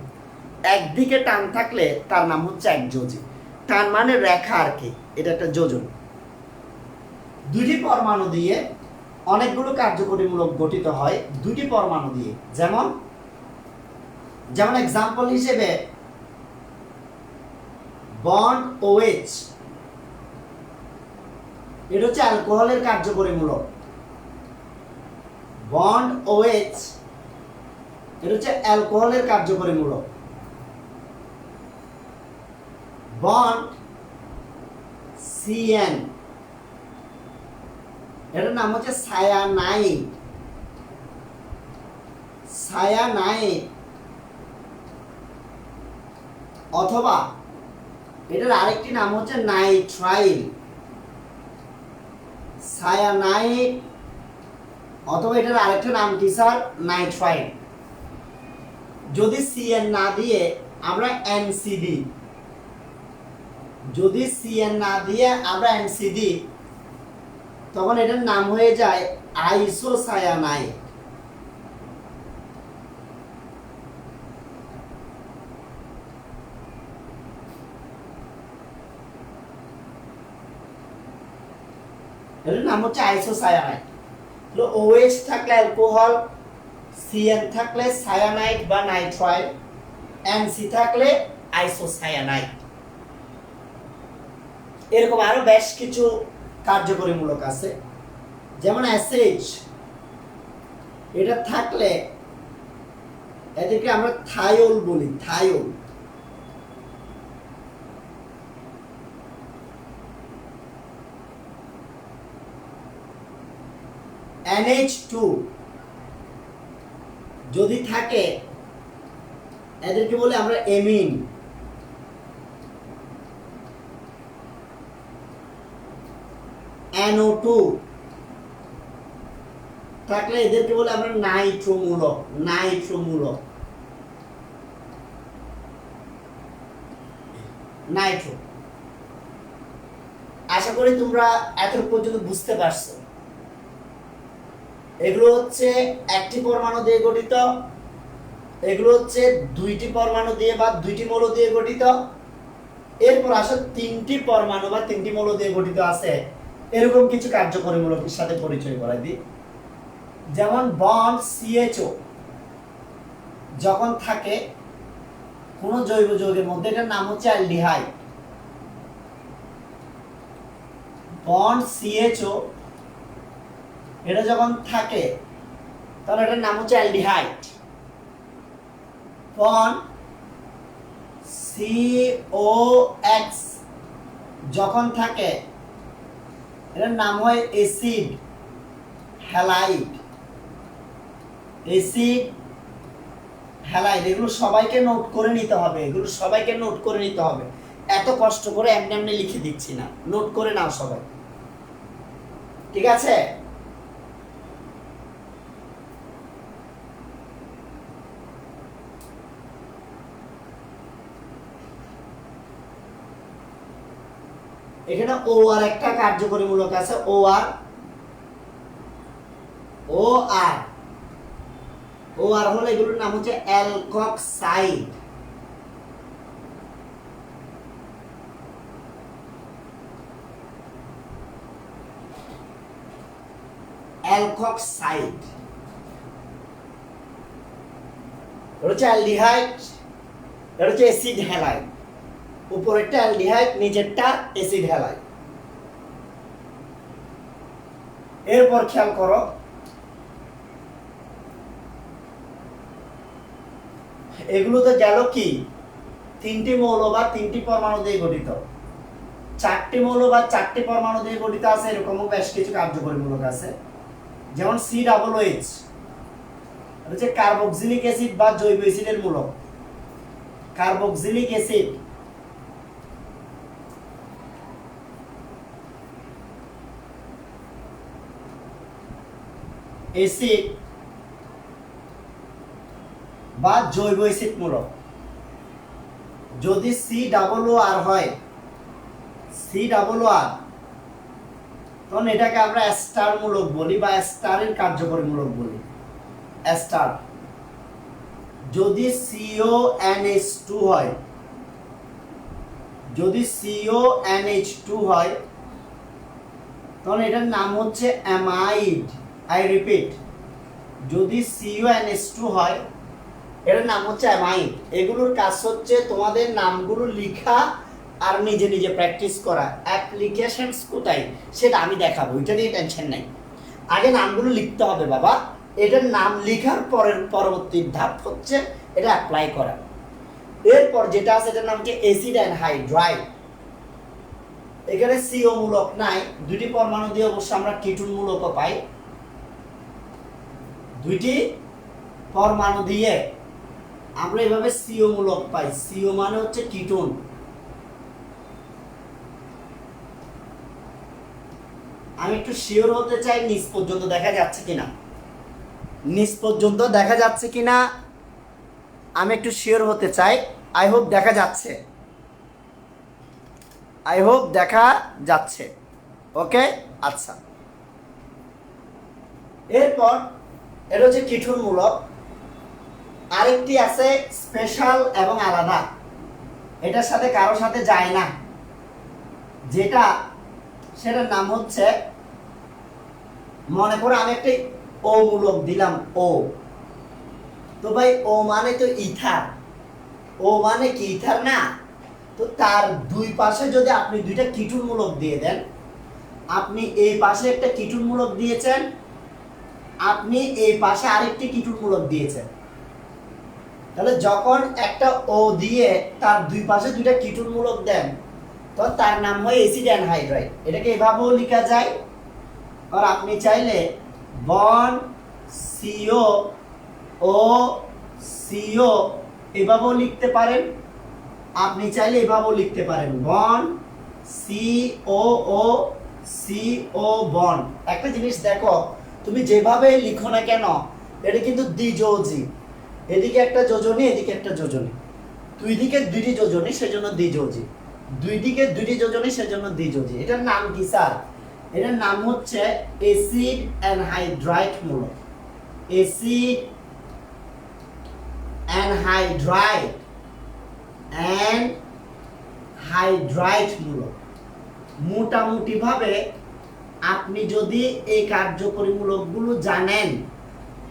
একদিকে টান থাকলে তার নাম হচ্ছে একযোজী। টান মানে রেখা আর কি, এটা একটা যোজন। দুটি পরমাণু দিয়ে অনেকগুলো কার্যকরীমূলক গঠিত হয় দুটি পরমাণু দিয়ে। যেমন যেমন এক্সাম্পল হিসেবে বন্ড OH, এটা হচ্ছে অ্যালকোহলের কার্যকরীমূলক। বন্ড OH, এটা হচ্ছে অ্যালকোহলের কার্যকরীমূলক। বন্ড CN, এটার নাম হচ্ছে সায়ানাইড। সায়ানাইড, অথবা এটার আরেকটি নাম হচ্ছে নাইট্রাইল। সায়ানাইড, অথবা এটার আরেকটা নাম কি স্যার? নাইট্রাইল। যদি CN না দিয়ে আমরা NC দিই, যদি CN না দিয়ে আমরা NC দিই, তখন এটার নাম হয়ে যায় আইসোসায়ানাইড। এটার নাম হচ্ছে আইসোসায়ানাইড। OH থাকলে অ্যালকোহল, CN থাকলে সায়ানাইড বা নাইট্রাইল, NC থাকলে আইসোসায়ানাইড। এরকম আরো বেশ কিছু কার্যকরীমূলক আছে। যেমন SH, এটা থাকলে এদেরকে আমরা থাইওল বলি। থাইওল। NH2 যদি থাকে এদেরকে বলে আমরা এমিন। NO2, থাকলে এদেরকে বলে আমরা নাইট্রো মূলক। নাইট্রো মূলক, নাইট্রো। আশা করি তোমরা এতটুকু পর্যন্ত বুঝতে পারছো। এগুলো হচ্ছে একটি পরমাণু দিয়ে গঠিত, এগুলো হচ্ছে দুইটি পরমাণু দিয়ে বা দুইটি মৌল দিয়ে গঠিত, এরপর আসলে তিনটি পরমাণু বা তিনটি মৌল দিয়ে গঠিত আছে। এরকম কিছু কার্যকরী মূলকের সাথে পরিচয় করাই দিই। যেমন বন্ড CHO যখন থাকে কোন জৈব যৌগের মধ্যে, এটার নাম হচ্ছে অ্যালডিহাইড। বন্ড CHO এটা যখন থাকে তাহলে এটার নাম হচ্ছে অ্যালডিহাইড। বন্ড COX যখন থাকে এটার নাম হয় অ্যাসিড হ্যালাইড। অ্যাসিড হ্যালাইড, এগুলো সবাইকে নোট করে নিতে হবে, এগুলো সবাইকে নোট করে নিতে হবে। এত কষ্ট করে এমনি এমনি লিখে দিচ্ছি না, নোট করে নাও সবাই, ঠিক আছে? এখানে OR একটা কার্যকরী মূলক আছে, OR। OR হলো এগুলোর নাম হচ্ছে অ্যালকক্সাইড। অ্যালকক্সাইড এটা হচ্ছে অ্যালডিহাইড, এটা হচ্ছে অ্যাসিড হ্যালাইড। উপরেরটা অ্যালডিহাইড, নিচেরটা অ্যাসিড হ্যালাইড। এরপর খেয়াল করো, এগুলো তো গেল কি তিনটি মৌল বা তিনটি পরমাণু দিয়ে গঠিত। চারটি মৌল বা চারটি পরমাণু দিয়ে গঠিত আছে এরকমও বেশ কিছু কার্যকরী মূলক আছে। যেমন COOH হচ্ছে কার্বক্সিলিক অ্যাসিড বা জৈব অ্যাসিডের মূলক। কার্বক্সিলিক অ্যাসিড অ্যাসিড বা জৈব অ্যাসিড মূলক। যদি COOR হয়, COOR, তখন এটাকে আমরা অ্যাস্টার মূলক বলি বা অ্যাস্টারের কার্যকরী মূলক বলি, অ্যাস্টার। যদি CONH2 হয়, যদি CONH2 হয় তখন এটার নাম হচ্ছে অ্যামাইড। আই রিপিট, যদি CONH2 হয় এটার নাম হচ্ছে অ্যামাইড। এগুলোর কাজ হচ্ছে তোমাদের নামগুলো লেখা আর নিজে নিজে প্র্যাকটিস করা। অ্যাপ্লিকেশনস কোথায় সেটা আমি দেখাবো, এটা নিয়ে টেনশন নাই। আগে নামগুলো লিখতে হবে বাবা, এটার নাম লেখার পরের পরবর্তী ধাপ হচ্ছে এটা অ্যাপ্লাই করা। এরপর যেটা আছে এটার নাম হচ্ছে অ্যাসিড অ্যানহাইড্রাইড। এখানে CO মূলক নাই, দুইটি পরমাণু দিয়ে অবশ্য আমরা কিটোন মূলকও পাই। দুইটি পরমাণু দিয়ে আমরা এভাবে CO মূলক পাই। CO মানে হচ্ছে কিটোন। আমি একটু শিওর হতে চাই নিচ পর্যন্ত দেখা যাচ্ছে কিনা, নিচ পর্যন্ত দেখা যাচ্ছে কিনা আমি একটু শিওর হতে চাই। আই হোপ দেখা যাচ্ছে, আই হোপ দেখা যাচ্ছে। ওকে, আচ্ছা। এরপর এটা হচ্ছে কিটোন মূলক। আরেকটি আছে স্পেশাল এবং আলাদা, এটার সাথে কারোর সাথে যায় না, যেটা সেটার নাম হচ্ছে, মনে করো আমি একটা O মূলক দিলাম, O। তো ভাই O মানে তো ইথার, O মানে কি ইথার না? তো তার দুই পাশে যদি আপনি দুইটা কিটোন মূলক দিয়ে দেন, আপনি এই পাশে একটা কিটোন মূলক দিয়েছেন, আপনি এই পাশে আরেকটি কিটোন মূলক দিয়েছেন, তাহলে যখন একটা O দিয়ে তার দুই পাশে দুইটা কিটোন মূলক দেন তখন তার নাম হয় অ্যাসিড অ্যানহাইড্রাইড। এটাকে এভাবেও লেখা যায়, আর আপনি চাইলে বন্ড CO এভাবেও লিখতে পারেন, আপনি চাইলে এভাবেও লিখতে পারেন বন্ড CO বন্ড। একটা জিনিস দেখো, তুমি যেভাবে লিখো না কেন এটা কিন্তু দ্বিযোজী। এদিকে একটা যোজনী, এদিকে একটা যোজনী, দুই দিকে দুইটি যোজনী, সেজন্য দ্বিযোজী। দুই দিকে দুইটি যোজনী, সেজন্য দ্বিযোজী। এটার নাম কি স্যার? এটার নাম হচ্ছে অ্যাসিড অ্যানহাইড্রাইট মূলক। অ্যাসিড অ্যানহাইড্রাইট মূলক। মোটামুটি ভাবে আপনি যদি এই কার্যকরী মূলকগুলো জানেন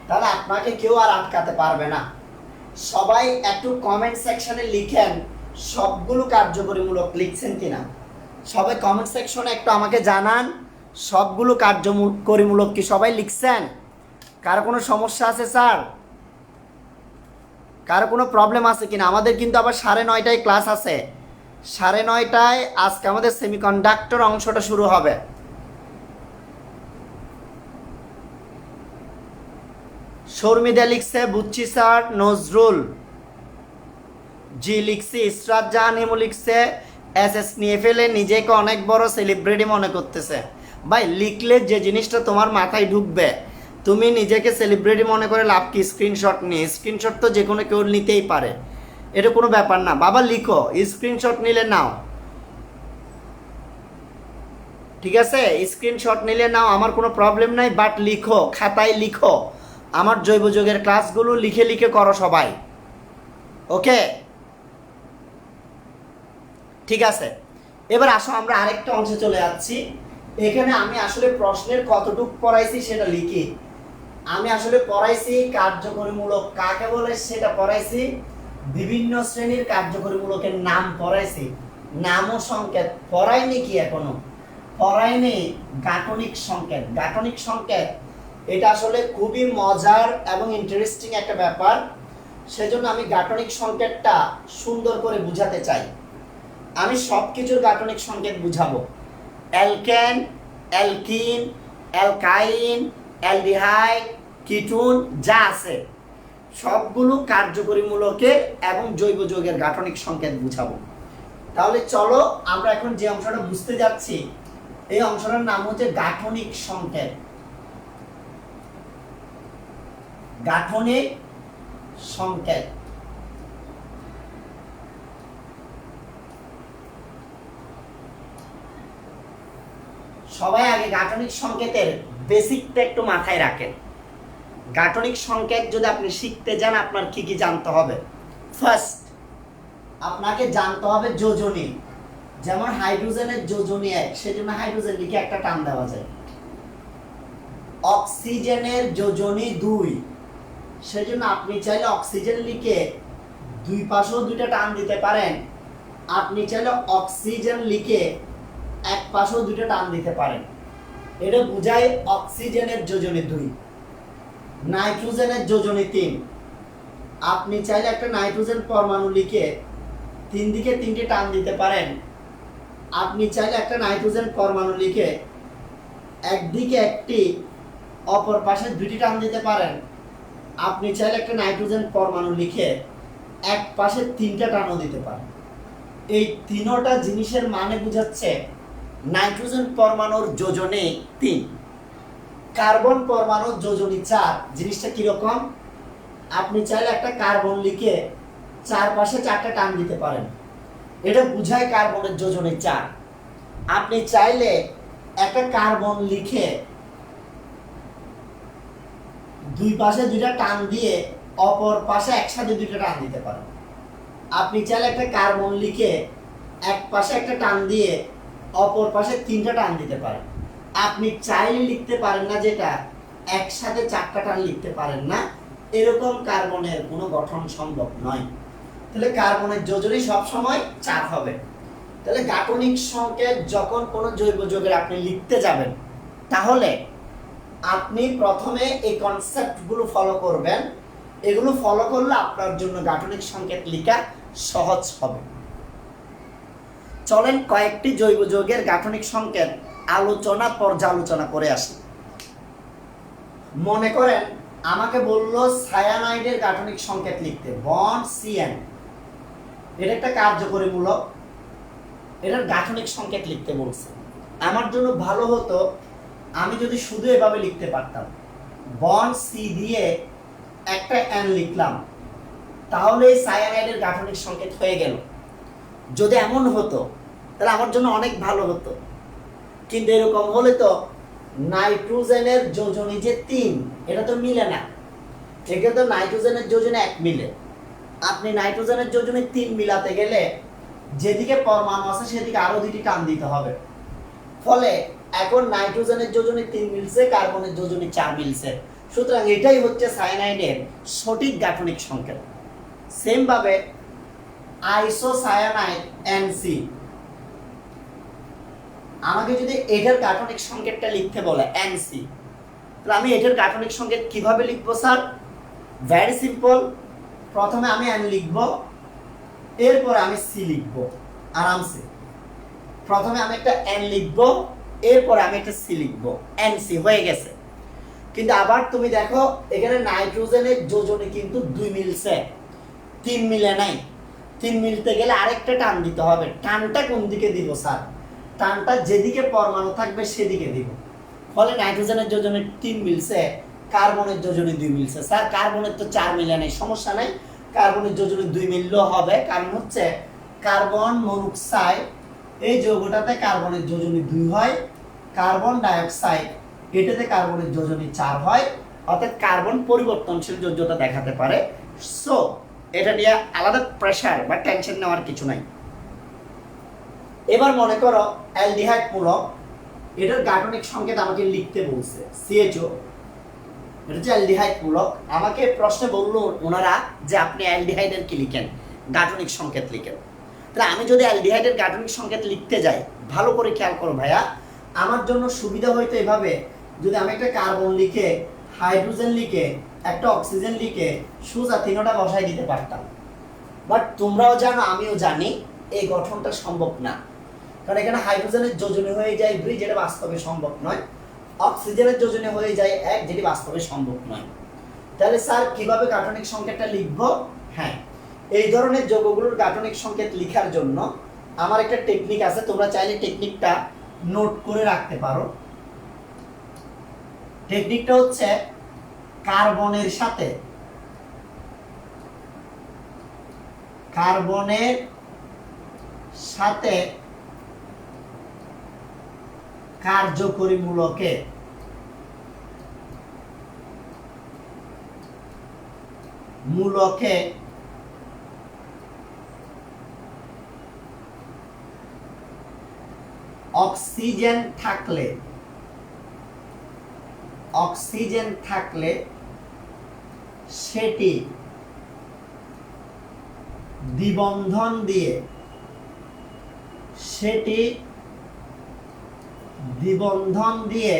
তাহলে আপনাকে কেউ আর আটকাতে পারবে না। সবাই একটু কমেন্ট সেকশনে লিখেন সবগুলো কার্যকরী মূলক লিখছেন কিনা। সবাই কমেন্ট সেকশনে একটু আমাকে জানান সবগুলো কার্যকরী মূলক কি সবাই লিখছেন? কারো কোনো সমস্যা আছে স্যার? কারো কোনো প্রবলেম আছে কিনা? আমাদের কিন্তু আবার 9:30টায় ক্লাস আছে। 9:30টায় আজকে আমাদের সেমিকন্ডাক্টর অংশটা শুরু হবে। শর্মিদা লিখছে বুঝছি স্যার। নজরুল জি লিখছি। ইসরাত জাহান হিমু লিখছে এসএস নিয়ে ফেলে নিজেকে অনেক বড় সেলিব্রিটি মনে করতেছে। ভাই লিখলে যে জিনিসটা তোমার মাথায় ঢুকবে, তুমি নিজেকে সেলিব্রিটি মনে করে লাভ কি? স্ক্রিনশট নিয়ে, স্ক্রিনশট তো যে কোনো কেউ নিতেই পারে, এটা কোনো ব্যাপার না। বাবা লিখো, স্ক্রিনশট নিলে নাও, ঠিক আছে? স্ক্রিনশট নিলে নাও, আমার কোনো প্রবলেম নাই, বাট লিখো, খাতায় লিখো। আমার জৈব যৌগের ক্লাসগুলো লিখে লিখে করো সবাই, ওকে? ঠিক আছে, এবার আসো আমরা আরেকটা অংশে চলে যাচ্ছি। এখানে আমি আসলে প্রশ্নের কতটুকু পড়াইছি সেটা লিখি। আমি আসলে পড়াইছি কার্যকরীমূলক কাকে বলে সেটা পড়াইছি, বিভিন্ন শ্রেণীর কার্যকরীমূলকের নাম পড়াইছি, নাম ও সংকেত পড়াইনি। কি এখনো পড়াইনি গাঠনিক সংকেত। গাঠনিক সংকেত এটা আসলে খুবই মজার এবং ইন্টারেস্টিং একটা ব্যাপার, সেজন্য আমি গাঠনিক সংকেতটা সুন্দর করে বুঝাতে চাই। আমি সব কিছুর গাঠনিক সংকেত বুঝাবো। অ্যালকেন, অ্যালকিন, অ্যালকাইন, অ্যালডিহাইড, কিটোন যা আছে সবগুলো কার্যকরীমূলকের এবং জৈব যৌগের গাঠনিক সংকেত বুঝাবো। তাহলে চলো আমরা এখন যে অংশটা বুঝতে যাচ্ছি এই অংশটার নাম হচ্ছে গাঠনিক সংকেত। গাঠনিক সংকেত। সবাই আগে গাঠনিক সংকেতের বেসিকটা একটু মাথায় রাখেন। গাঠনিক সংকেত যদি আপনি শিখতে যান আপনার কি কি জানতে হবে? ফার্স্ট আপনাকে জানতে হবে যোজনী। যেমন হাইড্রোজেনের যোজনী 1, সেজন্য হাইড্রোজেন লিখে একটা টান দেওয়া যায়। অক্সিজেনের যোজনী 2, সেজন্য আপনি চাইলে অক্সিজেন লিখে দুই পাশেও দুইটা টান দিতে পারেন। আপনি চাইলে অক্সিজেন লিখে এক পাশেও দুইটা টান দিতে পারেন। এটা বোঝায় অক্সিজেনের যোজনী 2। নাইট্রোজেনের যোজনী 3, আপনি চাইলে একটা নাইট্রোজেন পরমাণু লিখে 3 দিকে 3টে টান দিতে পারেন। আপনি চাইলে একটা নাইট্রোজেন পরমাণু লিখে একদিকে একটি অপর পাশে 2টি টান দিতে পারেন। আপনি চাইলে একটা নাইট্রোজেন পরমাণু লিখে এক পাশে 3টা টানও দিতে পারেন। এই তিনটা জিনিসের মানে বোঝাচ্ছে নাইট্রোজেন পরমাণুর যোজনী 3, কার্বন পরমাণুর যোজনী 4। জিনিসটা কিরকম? আপনি চাইলে একটা কার্বন লিখে চারপাশে 4টা টান দিতে পারেন, এটা বুঝায় কার্বনের যোজনী 4। আপনি চাইলে একটা কার্বন লিখে দুই পাশে 2টা টান দিয়ে অপর পাশে একসাথে 2টা টান দিতে পারেন। আপনি চাইলে একটা কার্বন লিখে এক পাশে একটা টান দিয়ে অপর পাশে 3টা টান দিতে পারেন। আপনি চাইলে লিখতে পারেন না যেটা একসাথে 4টা টান লিখতে পারেন না, এরকম কার্বনের কোনো গঠন সম্ভব নয়। তাহলে কার্বনের যোজনী সবসময় 4 হবে। তাহলে গাঠনিক সংকেত যখন কোনো জৈব যৌগের আপনি লিখতে যাবেন তাহলে আপনি প্রথমে এই কনসেপ্টগুলো ফলো করবেন। এগুলো ফলো করলে আপনার জন্য গাঠনিক সংকেত লেখা সহজ হবে। চলেন কয়েকটি জৈব যৌগের গাঠনিক সংকেত পর্যালোচনা করে আসি। মনে করেন আমাকে বললো সায়ানাইডের গাঠনিক সংকেত লিখতে, বন্ড CN, এটা একটা কার্যকরীমূলক, এটার গাঠনিক সংকেত লিখতে বলছে। আমার জন্য ভালো হতো আমি যদি শুধু এভাবে লিখতে পারতাম, বন্ড সি দিয়ে একটা এন লিখলাম, তাহলে এই সায়ানাইডের গাঠনিক সংকেত হয়ে গেল। যদি এমন হতো তাহলে আমার জন্য অনেক ভালো হতো, কিন্তু এরকম হলে তো নাইট্রোজেনের যোজনী যে 3 এটা তো মিলে না। এখানে তো নাইট্রোজেনের যোজনী 1 মিলে, আপনি নাইট্রোজেনের যোজনী 3 মিলাতে গেলে যেদিকে পরমাণু আছে সেদিকে আরো 2টি টান দিতে হবে। ফলে এখন নাইট্রোজেনের যোজনী 3 মিলছে, কার্বনের যোজনী 4 মিলছে। সুতরাং এটাই হচ্ছে সায়ানাইডের সঠিক গাঠনিক সংকেত। সেম ভাবে আইসোসায়ানাইড এনসি, আমাকে যদি এটার গাঠনিক সংকেতটা লিখতে বলে এনসি, তাহলে আমি এটার গাঠনিক সংকেত কিভাবে লিখবো স্যার? Very simple. প্রথমে আমি এন লিখব, এরপরে আমি সি লিখব আরামসে। প্রথমে আমি একটা এন লিখব, এরপরে আমি একটা সি লিখব, এনসি হয়ে গেছে। কিন্তু আবার তুমি দেখো এখানে নাইট্রোজেনের যোজনী কিন্তু 2 মিলছে, 3 মিলে নাই। 3 মিলতে গেলে আরেকটা টান দিতে হবে। টানটা কোন দিকে দিব স্যার? টানটা যেদিকে পরমাণু থাকবে সেদিকে দিব। ফলে নাইট্রোজেনের যোজনী 3 মিলছে, কার্বনের যোজনী 2 মিলছে। স্যার কার্বনের তো 4 মিলে নাই, সমস্যা নাই, কার্বনের যোজনী 2 মিললেও হবে। কারণ হচ্ছে কার্বন মনোক্সাইড এই যৌগটাতে কার্বনের যোজনী 2 হয়, কার্বন ডাইঅক্সাইড এটাতে কার্বনের যোজনী 4 হয়, অর্থাৎ কার্বন পরিবর্তনশীল যোজ্যতা দেখাতে পারে। সো এটা নিয়ে আলাদা প্রেসার বা টেনশন নেওয়ার কিছু নাই। এবার মনে করো অ্যালডিহাইড মূলক, এটার গাঠনিক সংকেত আমাকে লিখতে বলছে সিএইচও, এটা হচ্ছে অ্যালডিহাইড মূলক। আমাকে প্রশ্নে বললো ওনারা যে আপনি অ্যালডিহাইডের কি লিখেন, গাঠনিক সংকেত লিখেন। তাহলে আমি যদি অ্যালডিহাইডের গাঠনিক সংকেত লিখতে যাই, ভালো করে খেয়াল করো ভাইয়া, আমার জন্য সুবিধা হয়তো এভাবে, যদি আমি একটা কার্বন লিখে, হাইড্রোজেন লিখে, একটা অক্সিজেন লিখে সোজা 3টা বসাই দিতে পারতাম। বাট তোমরাও জানো আমিও জানি এই গঠনটা সম্ভব না, কারণ এখানে হাইড্রোজেনের যোজনী হয়ে যায় 2, যেটা বাস্তবে সম্ভব নয়। অক্সিজেনের যোজনী হয়ে যায় 1, যেটি বাস্তবে সম্ভব নয়। তাহলে স্যার কিভাবে গাঠনিক সংকেতটা লিখবো? হ্যাঁ, এই ধরনের যৌগগুলোর গাঠনিক সংকেত লেখার জন্য আমার একটা টেকনিক আছে, তোমরা চাইলে টেকনিকটা নোট করে রাখতে পারো। টেকনিকটা হচ্ছে কার্বনের সাথে কার্যকরী মূলকে অক্সিজেন থাকলে সেটি দ্বিবন্ধন দিয়ে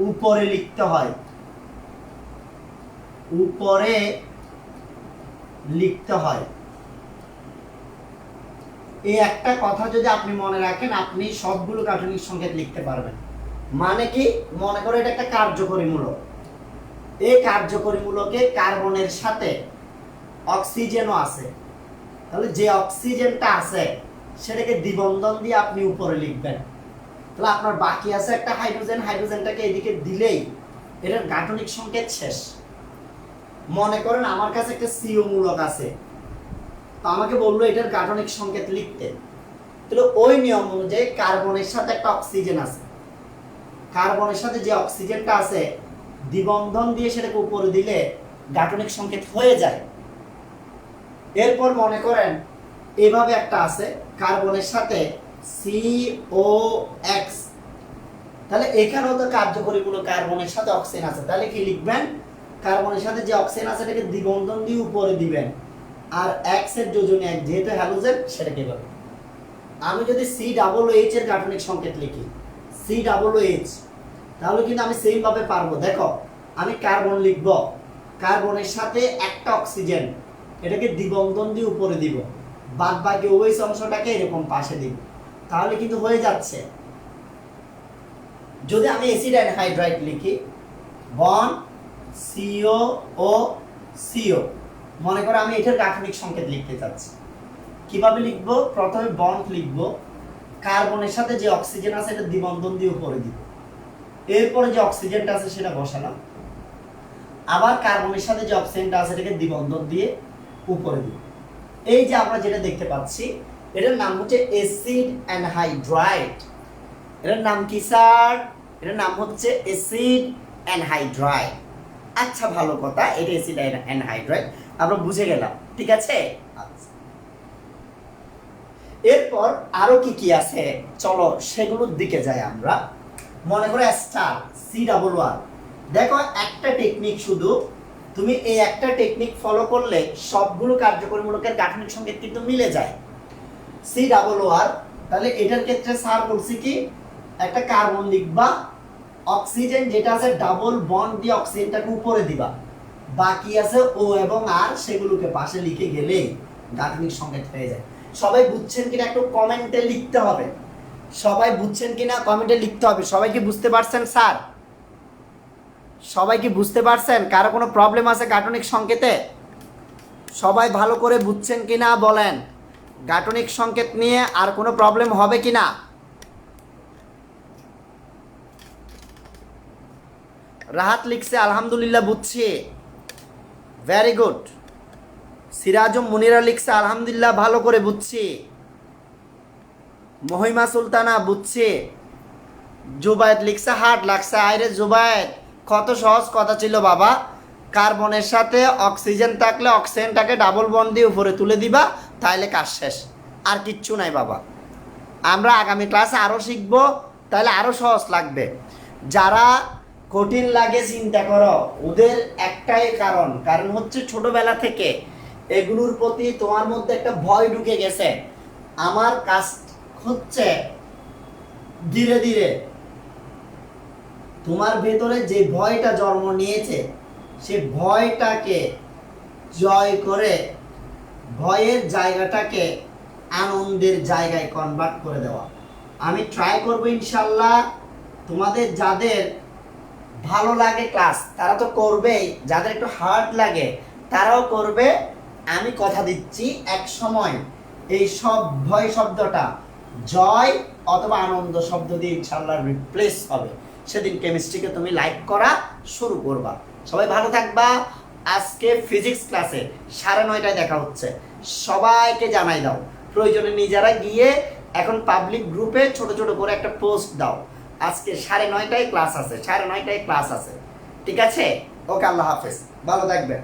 উপরে লিখতে হয়, এই একটা কথা যদি আপনি মনে রাখেন, আপনি সবগুলো গাঠনিক সংকেত লিখতে পারবেন। মানে কি, মনে করো এটা একটা কার্যকরী মূলক, এই কার্যকরী মূলকে কার্বনের সাথে অক্সিজেনও আছে, তাহলে যে অক্সিজেনটা আছে সেটাকে দ্বিবন্ধন দিয়ে আপনি উপরে লিখবেন। তাহলে আপনার বাকি আছে একটা হাইড্রোজেন, হাইড্রোজেনটাকে এদিকে দিলেই এটার গাঠনিক সংকেত শেষ। মনে করেন আমার কাছে একটা সিও মূলক আছে, তো আমাকে বললো এটার গাঠনিক সংকেত লিখতে, তাহলে ওই নিয়ম অনুযায়ী কার্বনের সাথে একটা অক্সিজেন আছে, কার্বনের সাথে যে অক্সিজেনটা আছে দ্বিবন্ধন দিয়ে সেটাকে উপরে দিলে গাঠনিক সংকেত হয়ে যায়। এরপর মনে করেন এভাবে একটা আছে কার্বনের সাথে COX, তাহলে এখানেও তো কার্যকরী মূলক কার্বনের সাথে অক্সিজেন আছে, তাহলে কি লিখবেন? কার্বনের সাথে যে অক্সিজেন আছে এটাকে দ্বিবন্ধন দিয়ে উপরে দিবেন, আর X এর যোজনী 1 যেহেতু হ্যালোজেন সেটাকে বলে। আমি যদি COOH এর গাঠনিক সংকেত লিখি COOH, তাহলে কিন্তু আমি সেম ভাবে পারবো। দেখো আমি কার্বন লিখব, কার্বনের সাথে একটা অক্সিজেন, এটাকে দ্বিবন্ধন দিয়ে উপরে দিব, বাদ বাকি OH অংশটাকে এরকম পাশে দিব, তাহলে কিন্তু হয়ে যাচ্ছে। যদি আমি অ্যাসিড অ্যানহাইড্রাইড লিখি বন্ড COO, মনে করো আমি এটার গাঠনিক সংকেত লিখতে চাচ্ছি, কিভাবে লিখব? প্রথমে বন্ড লিখব, কার্বনের সাথে যে অক্সিজেন আছে এটা দ্বিবন্ধন দিয়ে উপরে দিব, এরপরে যে অক্সিজেনটা আছে সেটা বসালাম, আবার কার্বনের সাথে যে অক্সিজেনটা আছে এটাকে দ্বিবন্ধন দিয়ে উপরে দিই। এই যে আমরা যেটা দেখতে পাচ্ছি এটার নাম হচ্ছে অ্যাসিড অ্যানহাইড্রাইড। এটার নাম কি স্যার? এটার নাম হচ্ছে অ্যাসিড অ্যানহাইড্রাইড। আচ্ছা ভালো কথা, এটা অ্যাসিড অ্যানহাইড্রাইড আমরা বুঝে গেলাম, ঠিক আছে। আচ্ছা, এরপর আরো কি কি আছে চলো সেগুলোর দিকে যাই আমরা। মনে করো স্টার C++, দেখো একটা টেকনিক, শুধু তুমি এই একটা টেকনিক ফলো করলে সবগুলো কার্যকরীমূলকের গাঠনিক সংকেত কিন্তু মিলে যায়। C++, তাহলে এটার ক্ষেত্রে স্যার বলছি কি একটা কার্বন লিখবা, অক্সিজেন যেটা আছে ডাবল বন্ড দিয়ে অক্সিজেনটাকে উপরে দিবা, বাকি আছে O এবং R সেগুলোকে পাশে লিখে গেলেই গাঠনিক সংকেত হয়ে যায়। সবাই বুঝছেন কিনা একটু কমেন্টে লিখতে হবে, সবাই বুঝছেন কিনা কমেন্টে লিখতে হবে। সবাই কি বুঝতে পারছেন স্যার? সবাই কি বুঝতে পারছেন? কারো কোনো প্রবলেম আছে গাঠনিক সংকেতে? সবাই ভালো করে বুঝছেন কিনা বলেন, গাঠনিক সংকেত নিয়ে আর কোনো প্রবলেম হবে কিনা? রাহাত লিখছে আলহামদুলিল্লাহ বুঝছি, ভেরি গুড। সিরাজুম মুনিরা লিখছে আলহামদুলিল্লাহ ভালো করে বুঝছি। মহিমা সুলতানা বুঝছি। জুবায়েদ লিখছে হার্ড লাগছে। আইরে জুবায়েদ, কত সহজ কথা ছিল বাবা। কার্বনের সাথে অক্সিজেন থাকলে অক্সিজেনটাকে ডাবল বন্ড দিয়ে উপরে তুলে দিবা, তাহলে কাজ শেষ, আর কিচ্ছু নাই বাবা। আমরা আগামী ক্লাসে আরও শিখবো, তাহলে আরও সহজ লাগবে। যারা কঠিন লাগে চিন্তা করো, ওদের একটাই কারণ হচ্ছে ছোটবেলা থেকে এগুলোর প্রতি তোমার মধ্যে একটা ভয় ঢুকে গেছে। আমার কাজ হচ্ছে ধীরে ধীরে তোমার ভেতরে যে ভয়টা জন্ম নিয়েছে সে ভয়টাকে জয় করে ভয়ের জায়গাটাকে আনন্দের জায়গায় কনভার্ট করে দেওয়া। আমি ট্রাই করবো ইনশাল্লাহ। তোমাদের যাদের ভালো লাগে ক্লাস তারা তো করবেই, যাদের একটু হার্ড লাগে তারাও করবে। আমি কথা দিচ্ছি এক সময় এই সব ভয় শব্দটা জয় অথবা আনন্দ শব্দ দিয়ে ইনশাল্লাহ রিপ্লেস হবে। সেদিন কেমিস্ট্রিকে তুমি লাইক করা শুরু করবা। সবাই ভালো থাকবা। আজকে ফিজিক্স ক্লাসে 9:30টায় দেখা হচ্ছে, সবাইকে জানাই দাও। প্রয়োজনে নিজেরা গিয়ে এখন পাবলিক গ্রুপে ছোট ছোট করে একটা পোস্ট দাও, আজকে 9:30টায় ক্লাস আছে, 9:30টায় ক্লাস আছে, ঠিক আছে? ওকে, আল্লাহ হাফেজ, ভালো থাকবেন।